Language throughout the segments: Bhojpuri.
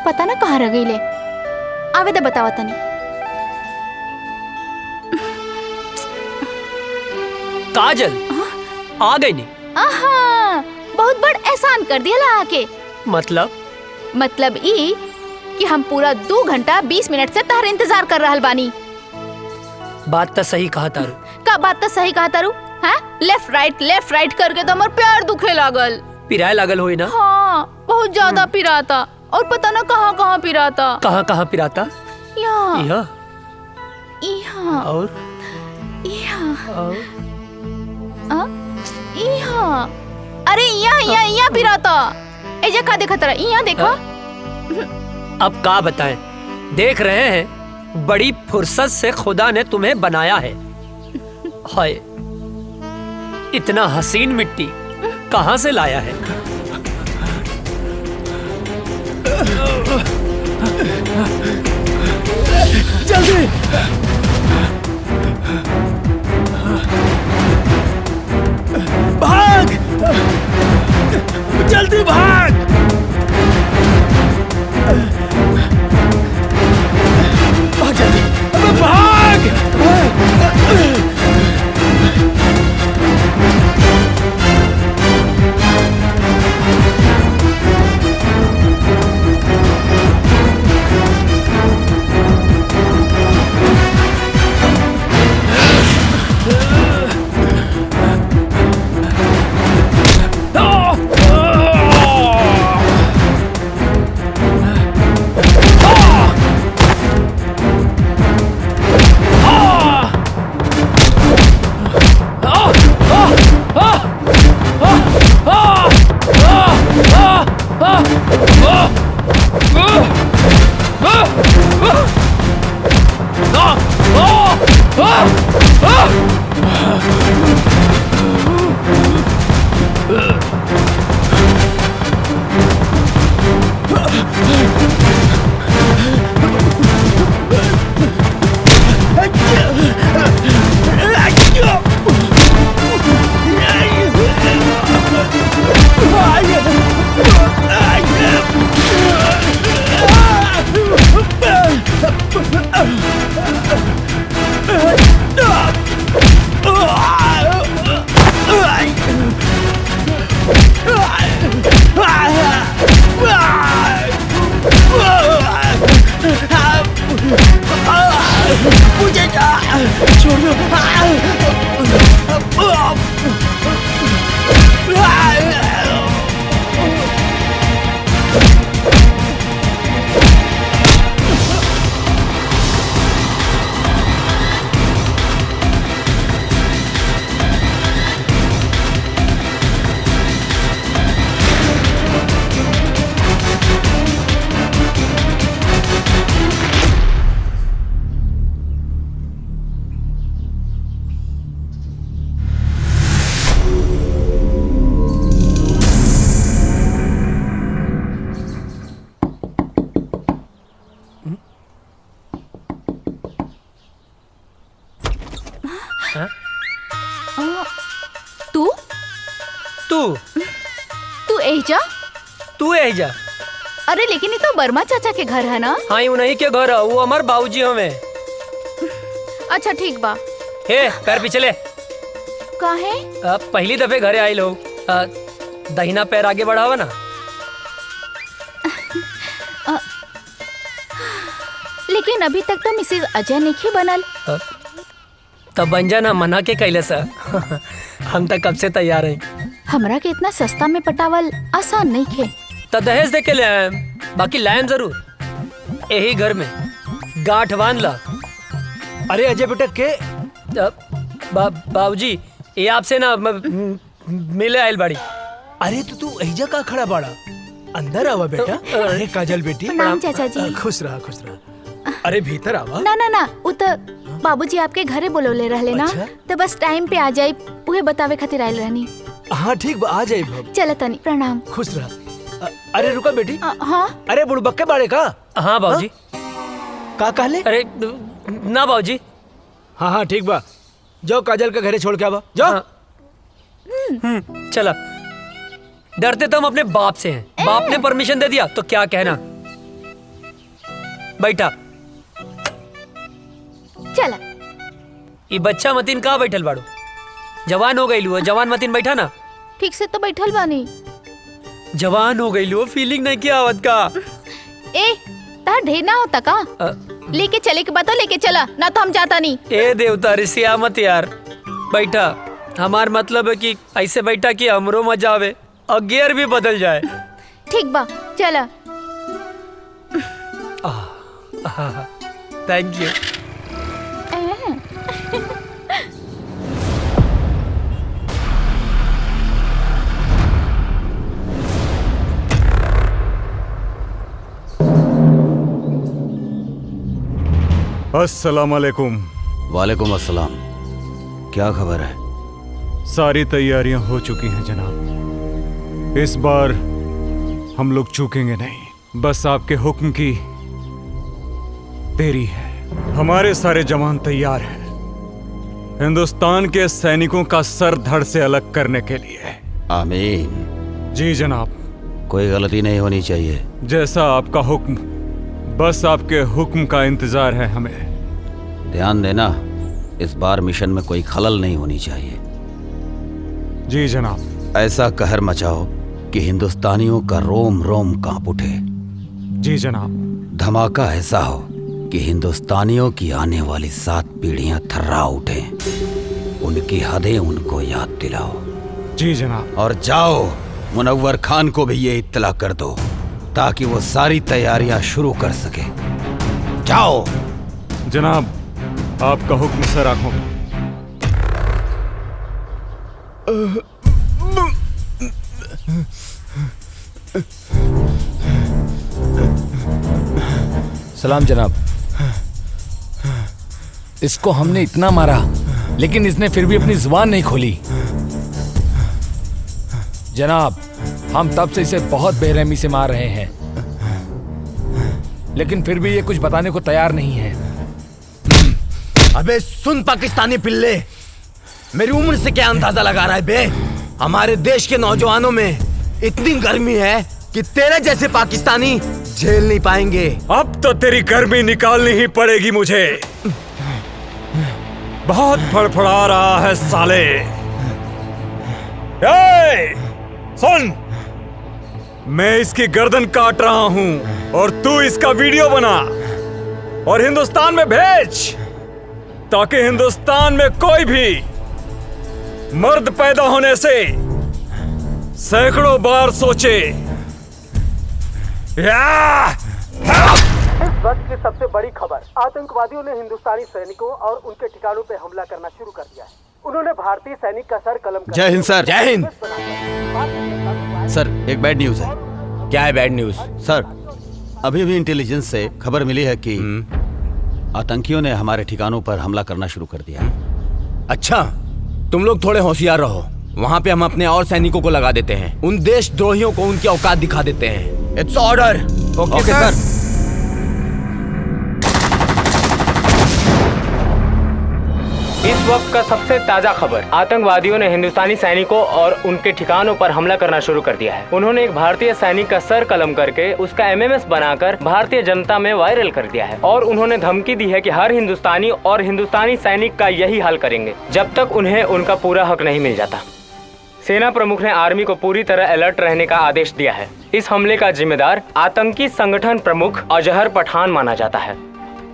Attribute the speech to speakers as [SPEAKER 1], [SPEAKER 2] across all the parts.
[SPEAKER 1] पता ना कहाँ रह गई ले। आवे दे बतावा तनी।
[SPEAKER 2] काजल आ गई नहीं?
[SPEAKER 1] आहा, बहुत बड़ एहसान कर दिया ला आके।
[SPEAKER 2] मतलब
[SPEAKER 1] ई कि हम पूरा 2 घंटा 20 मिनट से तार इंतजार कर रहल बानी।
[SPEAKER 2] बात तो सही कहा तारू।
[SPEAKER 1] का बात तो सही कहा तारू? हाँ, लेफ्ट राइट करके तो हमार पैर दुखे लागल।
[SPEAKER 2] पिराए लागल होई ना?
[SPEAKER 1] हाँ, बहुत ज्यादा पिराता और पता ना कहाँ कहाँ पिराता।
[SPEAKER 2] कहाँ पिराता?
[SPEAKER 1] यहाँ
[SPEAKER 2] यहाँ
[SPEAKER 1] यहाँ
[SPEAKER 2] और
[SPEAKER 1] यहाँ
[SPEAKER 2] और
[SPEAKER 1] यहाँ, अरे यहाँ पिराता। एजा का देखा तेरा? यहाँ देखा।
[SPEAKER 2] अब का बताएं, देख रहे हैं बड़ी फुर्सत से खुदा ने तुम्हें बनाया है। हाय, इतना हसीन मिट्टी कहाँ से लाया है?
[SPEAKER 3] जल्दी भाग, जल्दी भाग। भाग जल्दी, अबे भाग।
[SPEAKER 2] तू एजा?
[SPEAKER 1] अरे लेकिन ये तो वर्मा चाचा के घर है ना?
[SPEAKER 2] हाँ, उन्हीं के घर है। वो हमार बाबूजी हमें।
[SPEAKER 1] अच्छा ठीक बा।
[SPEAKER 2] हे, पैर पीछे ले।
[SPEAKER 1] काहे?
[SPEAKER 2] पहली दफे घरे आई लो, दाहिना पैर आगे बढ़ावा ना।
[SPEAKER 1] लेकिन अभी तक तो मिसेज अजय नहीं बनल।
[SPEAKER 2] तब बन जाना, मना के कैले सा। हम तक कब से तैयार हैं।
[SPEAKER 1] हमरा के इतना सस्ता में पटावल आसान नहीं खे।
[SPEAKER 2] तो दहेज दे के ले आए, बाकी लायन जरूर। यही घर में गांठ बांध ला।
[SPEAKER 3] अरे अजय बेटा के
[SPEAKER 2] बाबूजी, ये आपसे ना मिले आयल बाड़ी।
[SPEAKER 3] अरे तो तू एजा का खड़ा बाड़ा? अंदर आवा बेटा। अरे काजल बेटी,
[SPEAKER 1] प्रणाम चाचा जी।
[SPEAKER 3] खुश रहा। अरे भीतर आवा।
[SPEAKER 1] ना उ तो बाबूजी आपके घरे बोलौले रहले ना।
[SPEAKER 3] अच्छा?
[SPEAKER 1] तो बस टाइम पे आ जाई, उहे बतावे खातिर आयल रहनी।
[SPEAKER 3] हाँ ठीक बा, आ जाए भब।
[SPEAKER 1] चल तनी, प्रणाम।
[SPEAKER 3] खुश रहा। अरे रुका बेटी।
[SPEAKER 1] हाँ।
[SPEAKER 3] अरे बुड़बक्के बाड़े का?
[SPEAKER 2] हाँ बाबूजी।
[SPEAKER 3] का कहले?
[SPEAKER 2] अरे ना बाबूजी।
[SPEAKER 3] हाँ ठीक बा, जाओ काजल के घरे छोड़ के आवा, जाओ।
[SPEAKER 2] चला। डरते तो हम अपने बाप से हैं। बाप ने परमिशन दे दिया तो क्या कहना। बैठा।
[SPEAKER 1] चला।
[SPEAKER 2] ये बच्चा मतीन कहाँ बैठल बाड़ू? जवान हो गई जवान मतीन बैठा ना।
[SPEAKER 1] ठीक से तो बैठल बानी।
[SPEAKER 2] जवान हो गई फीलिंग नहीं किया आवत का।
[SPEAKER 1] ए तार ढेर ना होता का? लेके चले के बता, लेके चला ना तो हम जाता नहीं।
[SPEAKER 2] ए देवता रिसिया मत यार, बैठा। हमार मतलब है कि ऐसे बैठा कि हमरो मजा आवे और गियर भी बदल जाए।
[SPEAKER 1] ठीक बा, चला।
[SPEAKER 2] Thank you.
[SPEAKER 4] अस्सलाम वालेकुम।
[SPEAKER 5] वालेकुम अस्सलाम। क्या खबर है?
[SPEAKER 4] सारी तैयारियां हो चुकी हैं जनाब। इस बार हम लोग चूकेंगे नहीं, बस आपके हुक्म की देरी है। हमारे सारे जवान तैयार हैं हिंदुस्तान के सैनिकों का सर धड़ से अलग करने के लिए।
[SPEAKER 5] आमीन।
[SPEAKER 4] जी जनाब।
[SPEAKER 5] कोई गलती नहीं होनी चाहिए।
[SPEAKER 4] जैसा आपका हुक्म, बस आपके हुक्म का इंतजार है हमें।
[SPEAKER 5] ध्यान देना, इस बार मिशन में कोई खलल नहीं होनी चाहिए।
[SPEAKER 4] जी जनाब।
[SPEAKER 5] ऐसा कहर मचाओ कि हिंदुस्तानियों का रोम रोम कांप उठे।
[SPEAKER 4] जी जनाब।
[SPEAKER 5] धमाका ऐसा हो कि हिंदुस्तानियों की आने वाली 7 पीढ़ियां थर्रा उठें। उनकी हदें उनको याद दिलाओ।
[SPEAKER 4] जी जनाब।
[SPEAKER 5] और जाओ, मुनव्वर खान को भी ये इत्तला कर दो ताकि वो सारी तैयारियां शुरू कर सके। जाओ।
[SPEAKER 4] जनाब, आपका हुक्म सर आंखों में।
[SPEAKER 6] सलाम जनाब। इसको हमने इतना मारा लेकिन इसने फिर भी अपनी जुबान नहीं खोली। जनाब, हम तब से इसे बहुत बेरहमी से मार रहे हैं लेकिन फिर भी ये कुछ बताने को तैयार नहीं है।
[SPEAKER 7] अबे सुन पाकिस्तानी पिल्ले, मेरी उम्र से क्या अंदाजा लगा रहा है बे? हमारे देश के नौजवानों में इतनी गर्मी है कि तेरे जैसे पाकिस्तानी झेल नहीं पाएंगे।
[SPEAKER 4] अब तो तेरी गर्मी निकालनी ही पड़ेगी मुझे। बहुत फड़फड़ा रहा है साले। सुन, मैं इसकी गर्दन काट रहा हूं और तू इसका वीडियो बना और हिंदुस्तान में भेज ताकि हिंदुस्तान में कोई भी मर्द पैदा होने से सैकड़ों बार सोचे।
[SPEAKER 8] इस वक्त की सबसे बड़ी खबर, आतंकवादियों ने हिंदुस्तानी सैनिकों और उनके ठिकानों पर हमला करना शुरू कर दिया है। उन्होंने भारतीय सैनिक का सर कलम कर
[SPEAKER 5] जय हिंद सर।
[SPEAKER 7] जय हिंद।
[SPEAKER 5] सर, एक बैड न्यूज है।
[SPEAKER 7] क्या है बैड न्यूज?
[SPEAKER 5] सर, अभी भी इंटेलिजेंस से खबर मिली है कि आतंकियों ने हमारे ठिकानों पर हमला करना शुरू कर दिया है।
[SPEAKER 7] अच्छा, तुम लोग थोड़े होशियार रहो। वहाँ पे हम अपने और सैनिकों को लगा देते हैं। उन देशद्रोहियों को उनकी औकात दिखा देते हैं। It's order.
[SPEAKER 5] ओके सर।
[SPEAKER 9] इस वक्त का सबसे ताजा खबर, आतंकवादियों ने हिंदुस्तानी सैनिकों और उनके ठिकानों पर हमला करना शुरू कर दिया है। उन्होंने एक भारतीय सैनिक का सर कलम करके उसका एमएमएस बनाकर भारतीय जनता में वायरल कर दिया है और उन्होंने धमकी दी है कि हर हिंदुस्तानी और हिंदुस्तानी सैनिक का यही हाल करेंगे जब तक उन्हें उनका पूरा हक नहीं मिल जाता। सेना प्रमुख ने आर्मी को पूरी तरह अलर्ट रहने का आदेश दिया है। इस हमले का जिम्मेदार आतंकी संगठन प्रमुख अजहर पठान माना जाता है।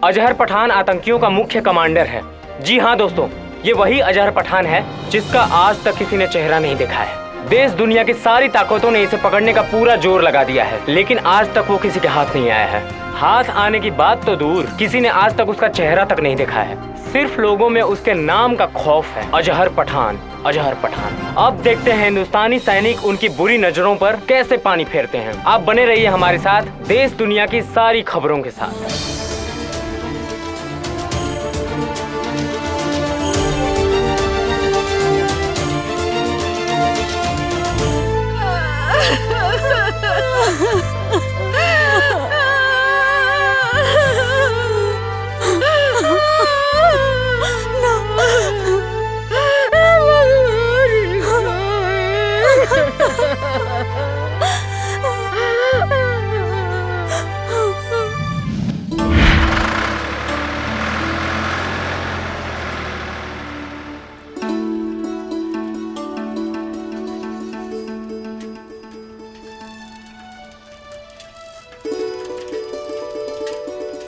[SPEAKER 9] अजहर पठान आतंकियों का मुख्य कमांडर है। जी हाँ दोस्तों, ये वही अजहर पठान है जिसका आज तक किसी ने चेहरा नहीं देखा है। देश दुनिया की सारी ताकतों ने इसे पकड़ने का पूरा जोर लगा दिया है लेकिन आज तक वो किसी के हाथ नहीं आया है। हाथ आने की बात तो दूर, किसी ने आज तक उसका चेहरा तक नहीं देखा है। सिर्फ लोगों में उसके नाम का खौफ है। अजहर पठान, अजहर पठान। अब देखते हैं हिंदुस्तानी सैनिक उनकी बुरी नजरों पर कैसे पानी फेरते हैं। आप बने रहिए हमारे साथ देश दुनिया की सारी खबरों के साथ।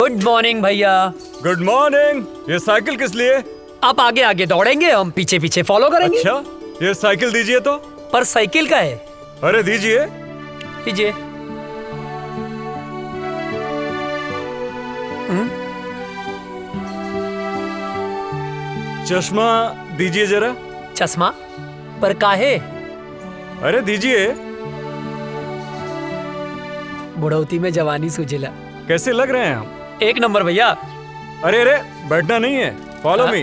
[SPEAKER 2] गुड मॉर्निंग भैया।
[SPEAKER 4] Good morning. ये साइकिल किस लिए?
[SPEAKER 2] आप आगे आगे दौड़ेंगे, हम पीछे पीछे फॉलो करेंगे।
[SPEAKER 4] अच्छा, ये साइकिल दीजिए तो।
[SPEAKER 2] पर साइकिल का है।
[SPEAKER 4] अरे दीजिए।
[SPEAKER 2] दीजिए।
[SPEAKER 4] चश्मा दीजिए जरा।
[SPEAKER 2] चश्मा? पर काहे?
[SPEAKER 4] अरे दीजिए।
[SPEAKER 2] बुढ़ौती में जवानी सूझेला।
[SPEAKER 4] कैसे लग रहे हैं हम?
[SPEAKER 2] एक नंबर भैया।
[SPEAKER 4] अरे अरे बैठना नहीं है, फॉलो मी।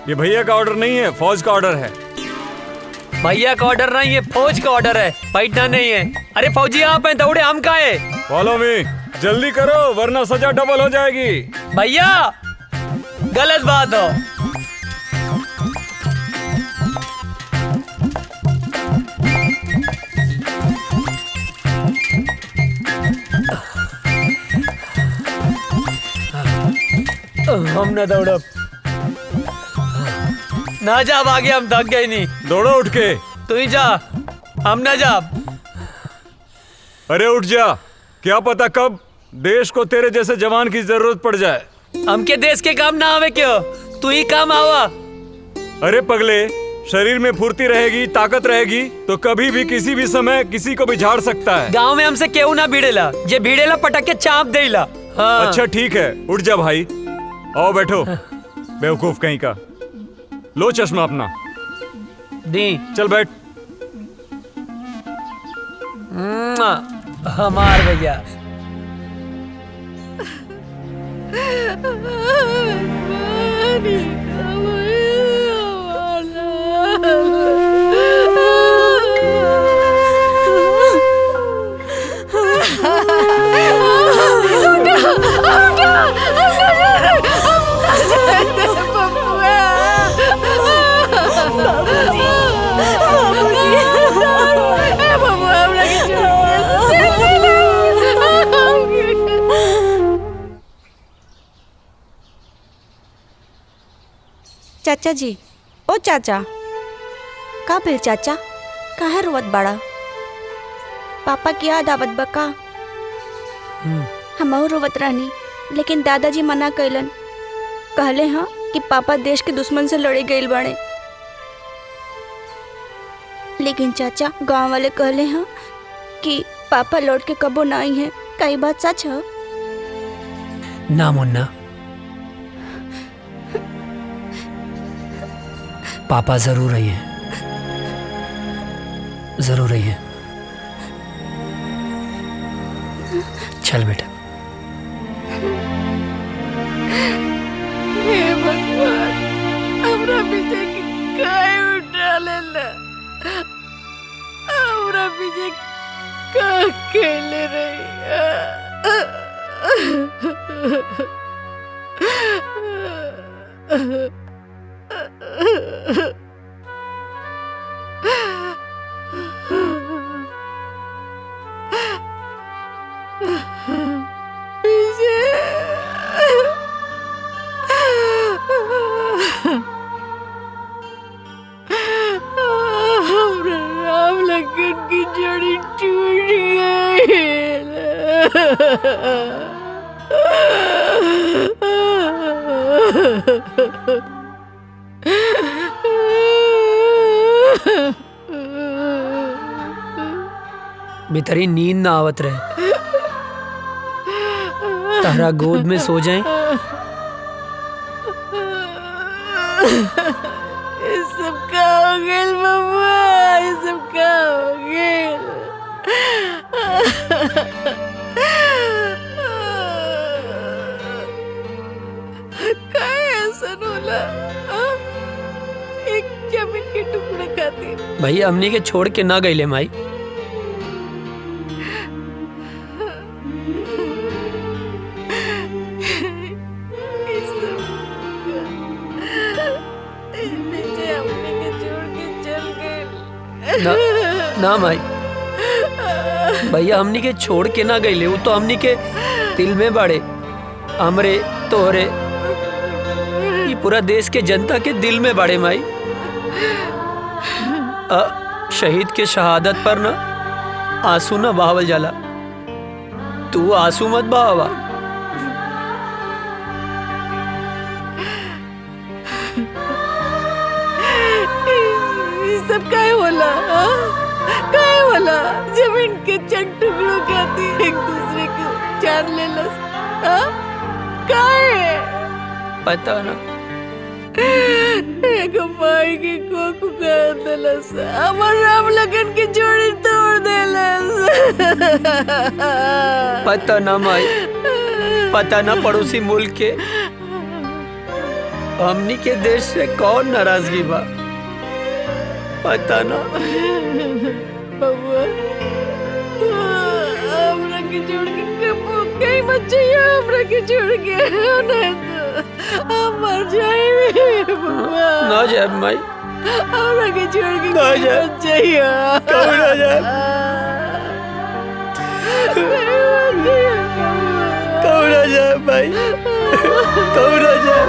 [SPEAKER 4] ये भैया का ऑर्डर नहीं है, फौज का ऑर्डर है।
[SPEAKER 2] भैया का ऑर्डर नहीं है, फौज का ऑर्डर है, बैठना नहीं है। अरे फौजी आप हैं, दौड़े हम का है।
[SPEAKER 4] फॉलो मी, जल्दी करो वरना सजा डबल हो जाएगी।
[SPEAKER 2] भैया गलत बात हो। हम न दौड़ब ना, जा आगे, हम थक गए नहीं।
[SPEAKER 4] दौड़ो उठ के।
[SPEAKER 2] तू ही जा, हम ना जा।
[SPEAKER 4] अरे उठ जा, क्या पता कब देश को तेरे जैसे जवान की जरूरत पड़ जाए।
[SPEAKER 2] हमके देश के काम ना आवे क्यों, तू ही काम आवा।
[SPEAKER 4] अरे पगले, शरीर में फुर्ती रहेगी, ताकत रहेगी तो कभी भी किसी भी समय किसी को भी झाड़ सकता है।
[SPEAKER 2] गांव में हमसे क्यों ना भिड़ेला, जे भिड़ेला पटक के चाप देला। हाँ।
[SPEAKER 4] अच्छा ठीक है, उठ जा भाई। आओ बैठो, बेवकूफ कहीं का। लो चश्मा अपना।
[SPEAKER 2] दी।
[SPEAKER 4] चल बैठ।
[SPEAKER 2] हमार भैया।
[SPEAKER 10] चाचा जी, ओ चाचा, का भेल चाचा, काहे रोवत बाड़ा? पापा की याद आवत बा का? हमहू रोवत रहनी, लेकिन दादाजी मना कैलन। कहले हाँ कि पापा देश के दुश्मन से लड़े गईल बाड़े। लेकिन चाचा, गांव वाले कहले हाँ कि पापा लौट के कबो ना आई हैं। का ई बात सच है?
[SPEAKER 2] ना मुन्ना, पापा जरूर आई है, जरूर आई है। चल बेटा।
[SPEAKER 11] हे भगवान, हमरा पीछे काहे उठा लेला? हमरा पीछे का खेले रही? राम लखन की जड़ी टूट गई।
[SPEAKER 2] बेतरी नींद ना आवत रहे, तारा गोद में सो जाए।
[SPEAKER 11] ये सब का हो गेल बबुआ, ये सब का हो गेल? काहे ऐसा होला? एक जमीन के टुकड़े खातिर
[SPEAKER 2] भैया हमनी के छोड़ के ना गईले माई। ना, ना माई, भैया हमनी के छोड़ के ना गईले, वो तो हमनी के दिल में बाड़े। हमरे तोहरे ये पूरा देश के जनता के दिल में बाड़े माई। शहीद के शहादत पर ना आंसू ना बहावल जाला, तू आंसू मत बहावा।
[SPEAKER 11] काय बोला काय बोला जमीन के चंद टुकड़ों कहती एक दूसरे को जान ले लस काय
[SPEAKER 2] पता ना
[SPEAKER 11] एक माई के कोकू कर देलस अमर राम लगन की जोड़ी तोड़ देलस
[SPEAKER 2] पता ना माई, पता ना पड़ोसी मुल्क के हमनी के देश से कौन नाराजगी बा, पता ना।
[SPEAKER 11] बबुआ हमरा के छोड़ के कहीं मत जाइए, हमरा के छोड़ के नहीं तो हम मर जाएंगे बबुआ।
[SPEAKER 2] ना जाए माई,
[SPEAKER 11] हमरा के छोड़ के
[SPEAKER 2] ना जाए,
[SPEAKER 11] मत जाइए।
[SPEAKER 2] कभी ना जाए, कभी ना जाए भाई, कभी ना जाए।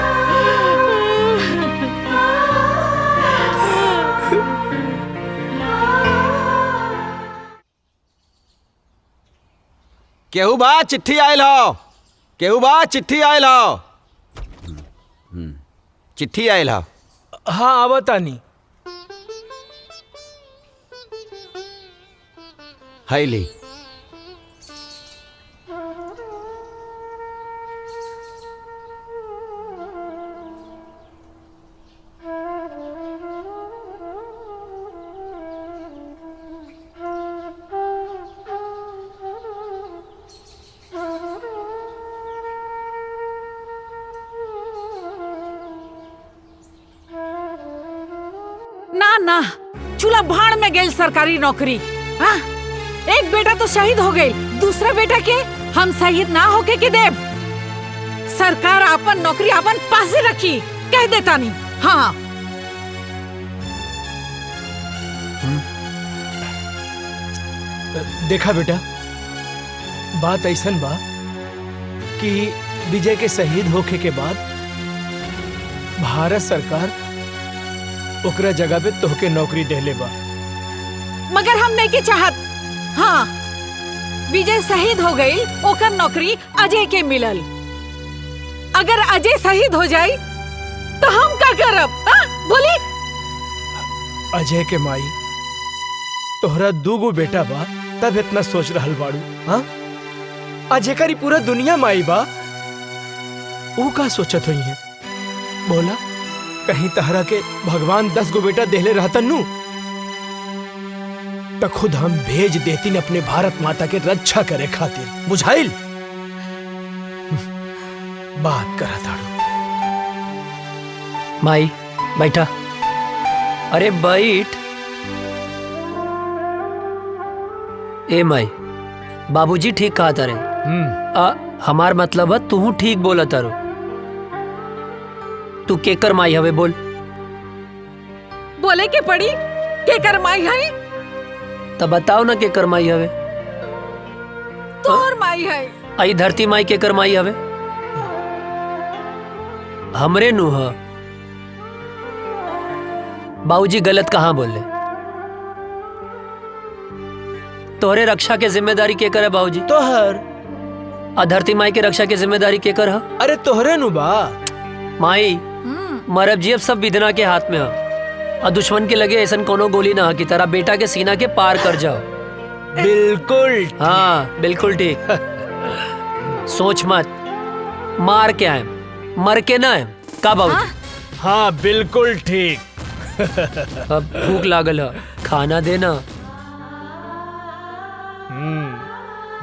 [SPEAKER 5] केहू बा चिट्ठी आयल हो, केहू बा चिट्ठी आयल हो, चिट्ठी आयल हो।
[SPEAKER 3] हाँ आवतानी।
[SPEAKER 5] हाय ली।
[SPEAKER 11] ना ना चूल्हा भाड़ में गई सरकारी नौकरी। हाँ? एक बेटा तो शहीद हो गई, दूसरा बेटा के हम शहीद ना होके के देव। सरकार अपन नौकरी अपन पासे रखी कह देता नहीं। हाँ
[SPEAKER 3] देखा बेटा, बात ऐसन बा कि विजय के शहीद होखे के बाद भारत सरकार ओकरा जगह पे तोहके नौकरी देले बा।
[SPEAKER 11] मगर हम नहीं के चाहत। हाँ विजय शहीद हो गई, ओकर नौकरी अजय के मिलल। अगर अजय शहीद हो जाए तो हम क्या करब? बोली।
[SPEAKER 3] अजय के माई तोहरा दूगो बेटा बा तब इतना सोच रहल बाड़ू। हाँ अजय करी पूरा दुनिया माई बा, वो का सोचत हुई है? बोला कहीं तहरा के भगवान 10 गो बेटा देले रहता नू तो खुद हम भेज देती ने अपने भारत माता के रक्षा करे खातिर। बुझाइल? बात करा ताड़ू।
[SPEAKER 2] माई बैठा, अरे बैठ। ए माई, बाबूजी ठीक कहा तारे। हमार मतलब है तू ठीक बोला तारो। तू केकर माई हवे बोल?
[SPEAKER 11] बोले के पड़ी केकर माई है?
[SPEAKER 2] तब बताओ ना केकर माई हवे।
[SPEAKER 11] तोर माई है।
[SPEAKER 2] आई धरती माई केकर माई हवे? हमरे नु ह। बाबूजी गलत कहाँ बोले? तोहरे रक्षा के जिम्मेदारी केकर है बाबूजी?
[SPEAKER 3] तोहर।
[SPEAKER 2] धरती माई के रक्षा के जिम्मेदारी केकर है?
[SPEAKER 3] अरे तोहरे नु बा।
[SPEAKER 2] माई मरब जी अब सब विधना के हाथ में है, और दुश्मन के लगे ऐसा कोनो गोली ना कि तेरा बेटा के सीना के पार कर जाओ।
[SPEAKER 3] बिल्कुल।
[SPEAKER 2] हाँ बिल्कुल ठीक। सोच मत, मार के आए मर के ना आए का बाबूजी?
[SPEAKER 3] हाँ बिल्कुल ठीक।
[SPEAKER 2] अब भूख लागल है, खाना देना।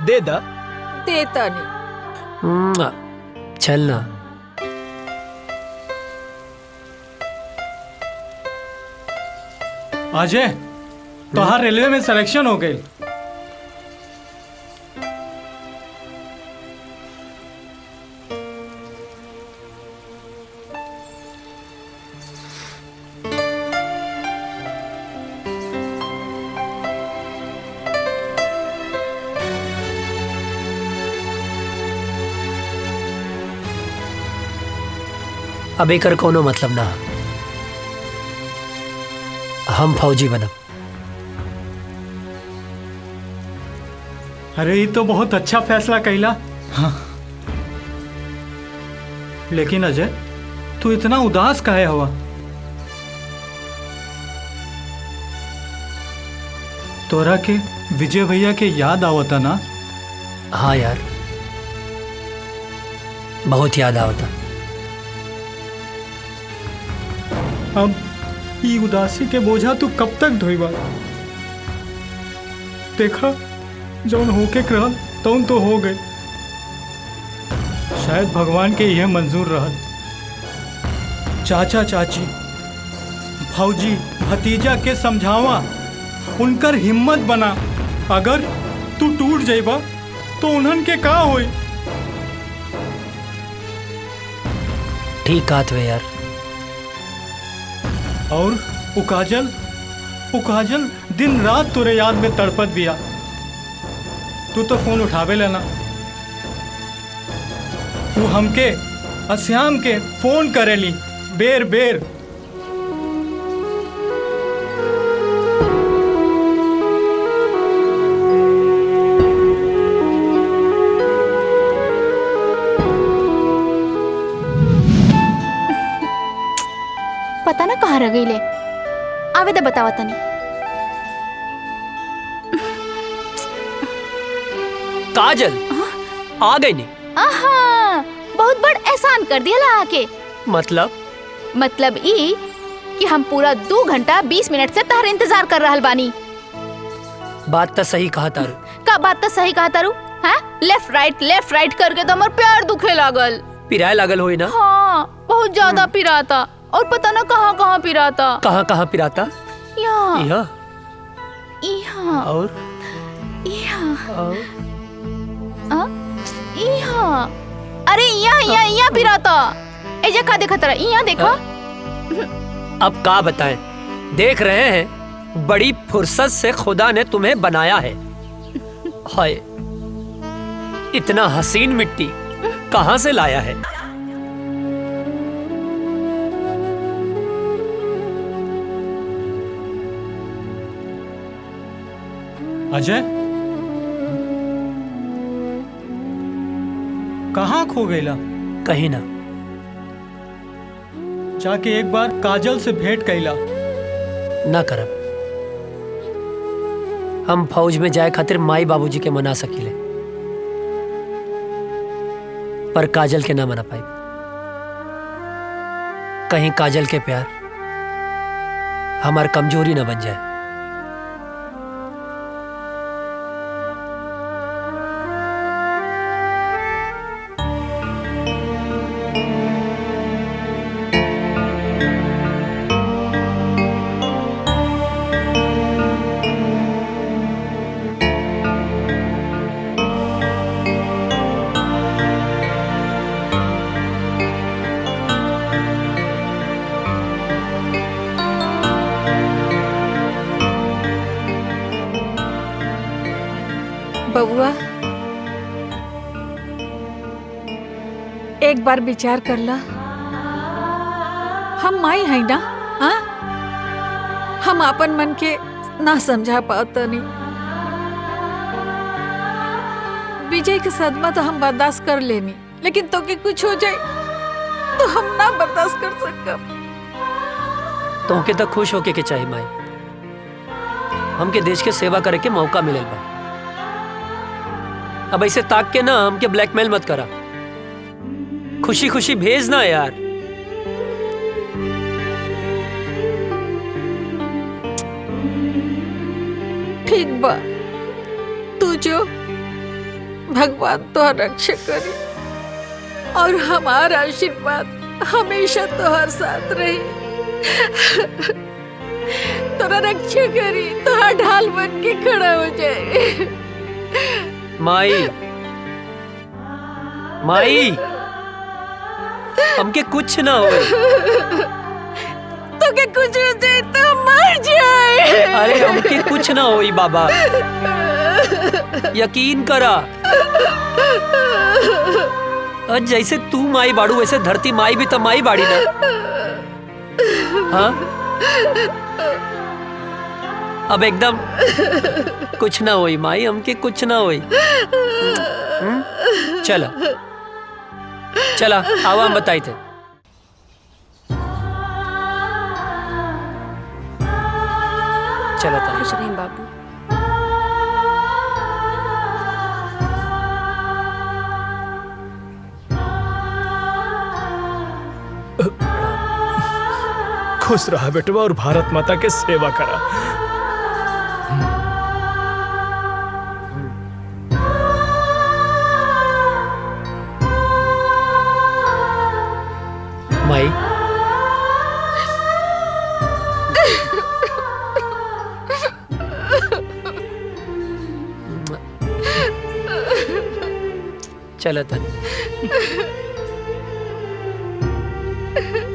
[SPEAKER 3] दे दा।
[SPEAKER 11] देता नहीं।
[SPEAKER 2] चलना।
[SPEAKER 12] अजय तोहार रेलवे में सिलेक्शन हो गई।
[SPEAKER 2] अब एकर कोनो मतलब ना, हम फौजी बनब।
[SPEAKER 12] अरे ये तो बहुत अच्छा फैसला कैला। हाँ। लेकिन अजय तू इतना उदास काहे हुआ? तोरा के विजय भैया के याद आवता ना?
[SPEAKER 2] हाँ यार, बहुत याद आवता।
[SPEAKER 12] अब ई उदासी के बोझा तू कब तक ढोईबा? देखा, जौन होके रहल तौन तो हो गए। शायद भगवान के यह मंजूर रहल। चाचा चाची, भौजी, भतीजा के समझावा, उनकर हिम्मत बना। अगर तू टूट जाइबा तो उन्हन के का होई?
[SPEAKER 2] ठीक कहत वे यार।
[SPEAKER 12] और वो काजल दिन रात तोरे याद में तड़पत बिया। तू तो फोन उठावे लेना। तू हमके अश्याम के फोन करेली बेर बेर।
[SPEAKER 1] पता ना कहाँ रह गई ले। आवे दे बतावा तनी।
[SPEAKER 2] काजल आ गई नहीं?
[SPEAKER 1] आहा, बहुत बड़ एहसान कर दिया ला आके।
[SPEAKER 2] मतलब
[SPEAKER 1] ई कि हम पूरा 2 घंटा 20 मिनट से तार इंतजार कर रहल बानी।
[SPEAKER 2] बात तो सही कहा तारू।
[SPEAKER 1] का बात तो सही कहा तारू? हाँ, लेफ्ट राइट करके तो हमार पैर दुखे लागल।
[SPEAKER 2] पिराए लागल होई ना?
[SPEAKER 1] हाँ, बहुत ज्यादा पिराता। और पता ना कहाँ पिराता।
[SPEAKER 2] कहाँ पिराता?
[SPEAKER 1] यहाँ
[SPEAKER 2] और
[SPEAKER 1] यहाँ। अरे यहाँ पिराता। एजा का देखा तेरा? यहाँ देखा।
[SPEAKER 2] अब का बताएं, देख रहे हैं बड़ी फुर्सत से खुदा ने तुम्हें बनाया है। हाय, इतना हसीन मिट्टी कहाँ से लाया है?
[SPEAKER 12] अजय, कहाँ खो गईला?
[SPEAKER 2] कहीं ना।
[SPEAKER 12] जाके एक बार काजल से भेंट कैला।
[SPEAKER 2] ना करब। हम फौज में जाए खातिर माई बाबूजी के मना सकीले, पर काजल के ना मना पाई। कहीं काजल के प्यार हमार कमजोरी ना बन जाए।
[SPEAKER 11] बबुआ, एक बार विचार कर ला। हम माई है ना? हाँ, हम अपन मन के ना समझा पाता नहीं। विजय के सदमा तो हम बर्दाश्त कर लेनी, लेकिन तो के कुछ हो जाए तो हम ना बर्दाश्त कर सकब।
[SPEAKER 2] तो के तो खुश होके के चाहिए माई। हमके देश के सेवा करे के मौका मिलल बा। अब ऐसे ताक के ना हमके ब्लैकमेल मत करा। खुशी खुशी भेज ना यार।
[SPEAKER 11] ठीक बा, तू जो भगवान तो रक्षा करी और हमारा आशीर्वाद हमेशा तोहर साथ रही। तोरा रक्षा करी, तोहर ढाल बन के खड़ा हो जाए।
[SPEAKER 2] माई हमके कुछ ना हो।
[SPEAKER 11] तो के कुछ हो जाए तो मर जाए।
[SPEAKER 2] अरे हमके कुछ ना होई बाबा, यकीन करा। और जैसे तू माई बाड़ू वैसे धरती माई भी तो माई बाड़ी ना। हाँ, अब एकदम कुछ ना होई माई, हमके कुछ ना होई। चला चला आवा, हम बताई थे। चला
[SPEAKER 10] खुश रहीं बाबू।
[SPEAKER 3] खुश रहा बेटवा और भारत माता के सेवा करा।
[SPEAKER 2] माई चलो तन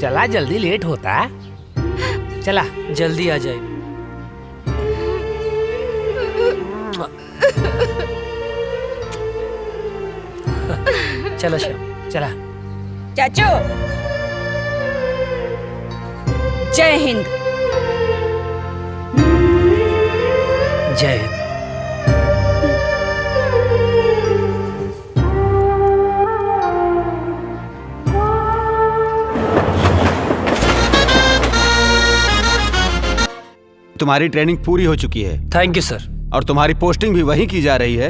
[SPEAKER 6] चला जल्दी लेट होता। चला
[SPEAKER 2] जल्दी आ जाए। चलो श्याम
[SPEAKER 6] चला।
[SPEAKER 10] चाचू जय हिंद।
[SPEAKER 2] जय हिंद।
[SPEAKER 5] तुम्हारी ट्रेनिंग पूरी हो चुकी है।
[SPEAKER 2] थैंक यू सर।
[SPEAKER 5] और तुम्हारी पोस्टिंग भी वहीं की जा रही है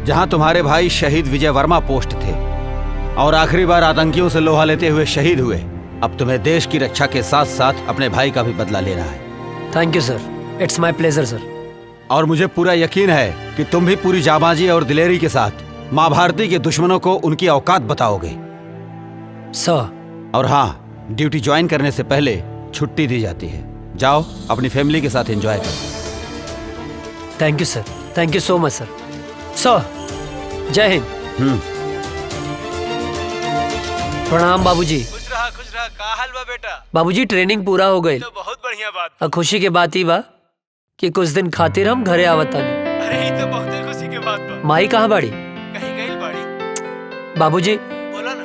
[SPEAKER 5] जहां तुम्हारे भाई शहीद विजय वर्मा पोस्ट थे और आखिरी बार आतंकियों से लोहा लेते हुए शहीद हुए। अब तुम्हें देश की रक्षा के साथ साथ अपने भाई का भी बदला लेना है।
[SPEAKER 2] Thank you sir, it's my pleasure sir.
[SPEAKER 5] और मुझे पूरा यकीन है कि तुम भी पूरी जाबाजी और दिलेरी के साथ माँ भारती के दुश्मनों को उनकी औकात बताओगे
[SPEAKER 2] सर।
[SPEAKER 5] और हाँ, ड्यूटी ज्वाइन करने से पहले छुट्टी दी जाती है। जाओ अपनी फैमिली के साथ एंजॉय करो।
[SPEAKER 2] Thank you sir, thank you so much सर। सर जय हिंद। प्रणाम बाबूजी।
[SPEAKER 3] खुश रहा का हाल बा बेटा?
[SPEAKER 2] बाबूजी ट्रेनिंग पूरा हो गई।
[SPEAKER 3] तो बहुत बढ़िया बात।
[SPEAKER 2] और खुशी के बात ही बा कि कुछ दिन खातिर हम घरे आवतानी।
[SPEAKER 3] अरे ये तो बहुत खुशी के बात बा।
[SPEAKER 2] माई कहाँ बाड़ी?
[SPEAKER 3] कहीं गई बाड़ी।
[SPEAKER 2] बाबूजी
[SPEAKER 3] बोला ना।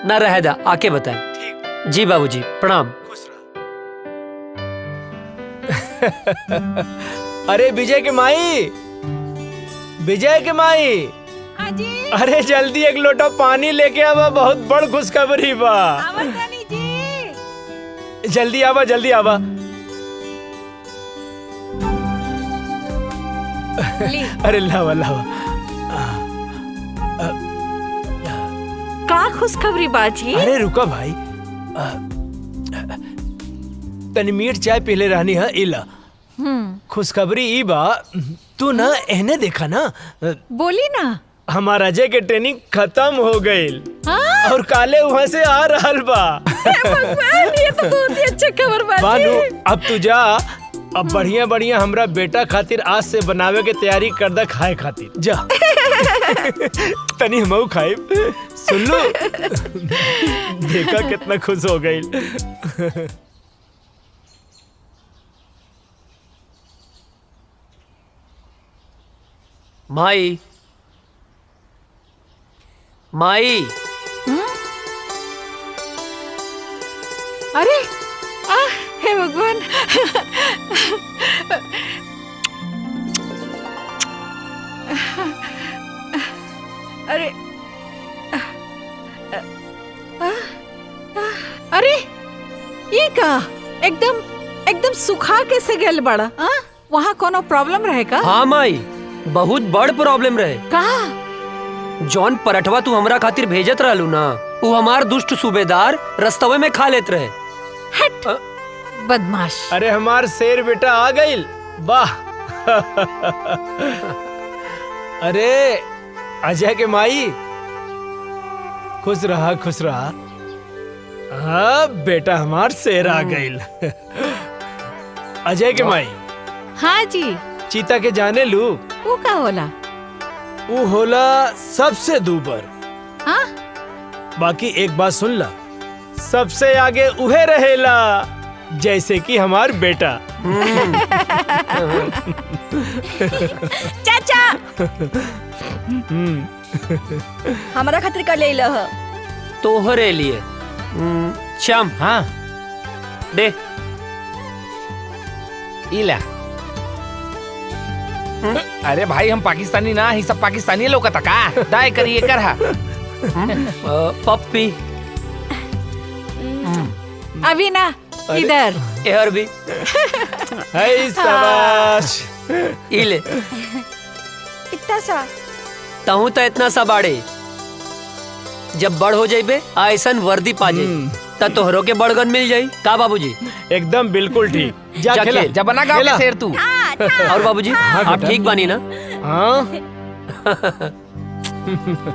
[SPEAKER 2] ना रह दा, आके बताएं।
[SPEAKER 3] ठीक।
[SPEAKER 2] जी बाबूजी प्रणाम।
[SPEAKER 3] खुश रहा। अरे विजय के माई, विजय के माई। अरे जल्दी एक लोटा पानी लेके आवा, बहुत बड़ खुशखबरी बा। जल्दी आवा, जल्दी आवा। अरे लावा लावा।
[SPEAKER 11] का खुशखबरी बाजी?
[SPEAKER 3] अरे रुका भाई, तनी मीठ चाय पीले रहनी है। इला खुशखबरी ई बा, तू ना एहने देखा ना।
[SPEAKER 11] बोली ना।
[SPEAKER 3] हमारा अजय के ट्रेनिंग खत्म हो गई और काले वहाँ से आ रहल बा।
[SPEAKER 11] भगवान, ये तो बहुत ही अच्छा खबर बाजी।
[SPEAKER 3] बानू अब तू जा, अब बढ़िया बढ़िया हमरा बेटा खातिर आज से बनावे के तैयारी कर दा, खाए खातिर जा। तनी हमहू खाए। सुन लो, देखा कितना खुश हो गई।
[SPEAKER 2] माई माई।
[SPEAKER 11] अरे हे भगवान। अरे अरे ये का एकदम एकदम सुखा कैसे गल बड़ा? वहाँ कोनो प्रॉब्लम रहे का?
[SPEAKER 2] हाँ माई, बहुत बड़ प्रॉब्लम रहे।
[SPEAKER 11] का?
[SPEAKER 2] जॉन पराठवा तू हमरा खातिर भेजत रहलू ना, वो हमार दुष्ट सूबेदार रस्तवे में खा लेत रहे।
[SPEAKER 11] हट बदमाश।
[SPEAKER 3] अरे हमार शेर बेटा आ गई। वाह। अरे अजय के माई, खुश रहा खुश रहा। हाँ बेटा, हमार शेर आ गई। अजय के माई।
[SPEAKER 11] हाँ जी।
[SPEAKER 3] चीता के जाने लू?
[SPEAKER 11] वो का होला?
[SPEAKER 3] वो होला सबसे दूबर।
[SPEAKER 11] हाँ?
[SPEAKER 3] बाकी एक बात सुन ला, सबसे आगे उहे रहेला, जैसे कि हमार बेटा।
[SPEAKER 10] चाचा हमारा खातिर कर ले लह।
[SPEAKER 2] तोहरे लिए। श्याम।
[SPEAKER 6] हाँ
[SPEAKER 2] दे।
[SPEAKER 6] इला। अरे भाई, हम पाकिस्तानी ना ही, सब पाकिस्तानी लोग का का दाय करिए कर हा।
[SPEAKER 2] पप्पी।
[SPEAKER 11] अभी ना इधर।
[SPEAKER 2] यार भी।
[SPEAKER 3] हाय शाबाश।
[SPEAKER 2] इले।
[SPEAKER 10] कितना सा?
[SPEAKER 2] तहु तो इतना सा बाड़े, जब बड़ हो जाइबे ऐसन वर्दी पाजे। त तोहरों के बड़गन मिल जाई का बाबूजी?
[SPEAKER 3] एकदम बिल्कुल ठीक। जा खेला,
[SPEAKER 6] जा बना गाँव के शेर तू।
[SPEAKER 2] और बाबूजी आप ठीक बानी ना?
[SPEAKER 3] हाँ।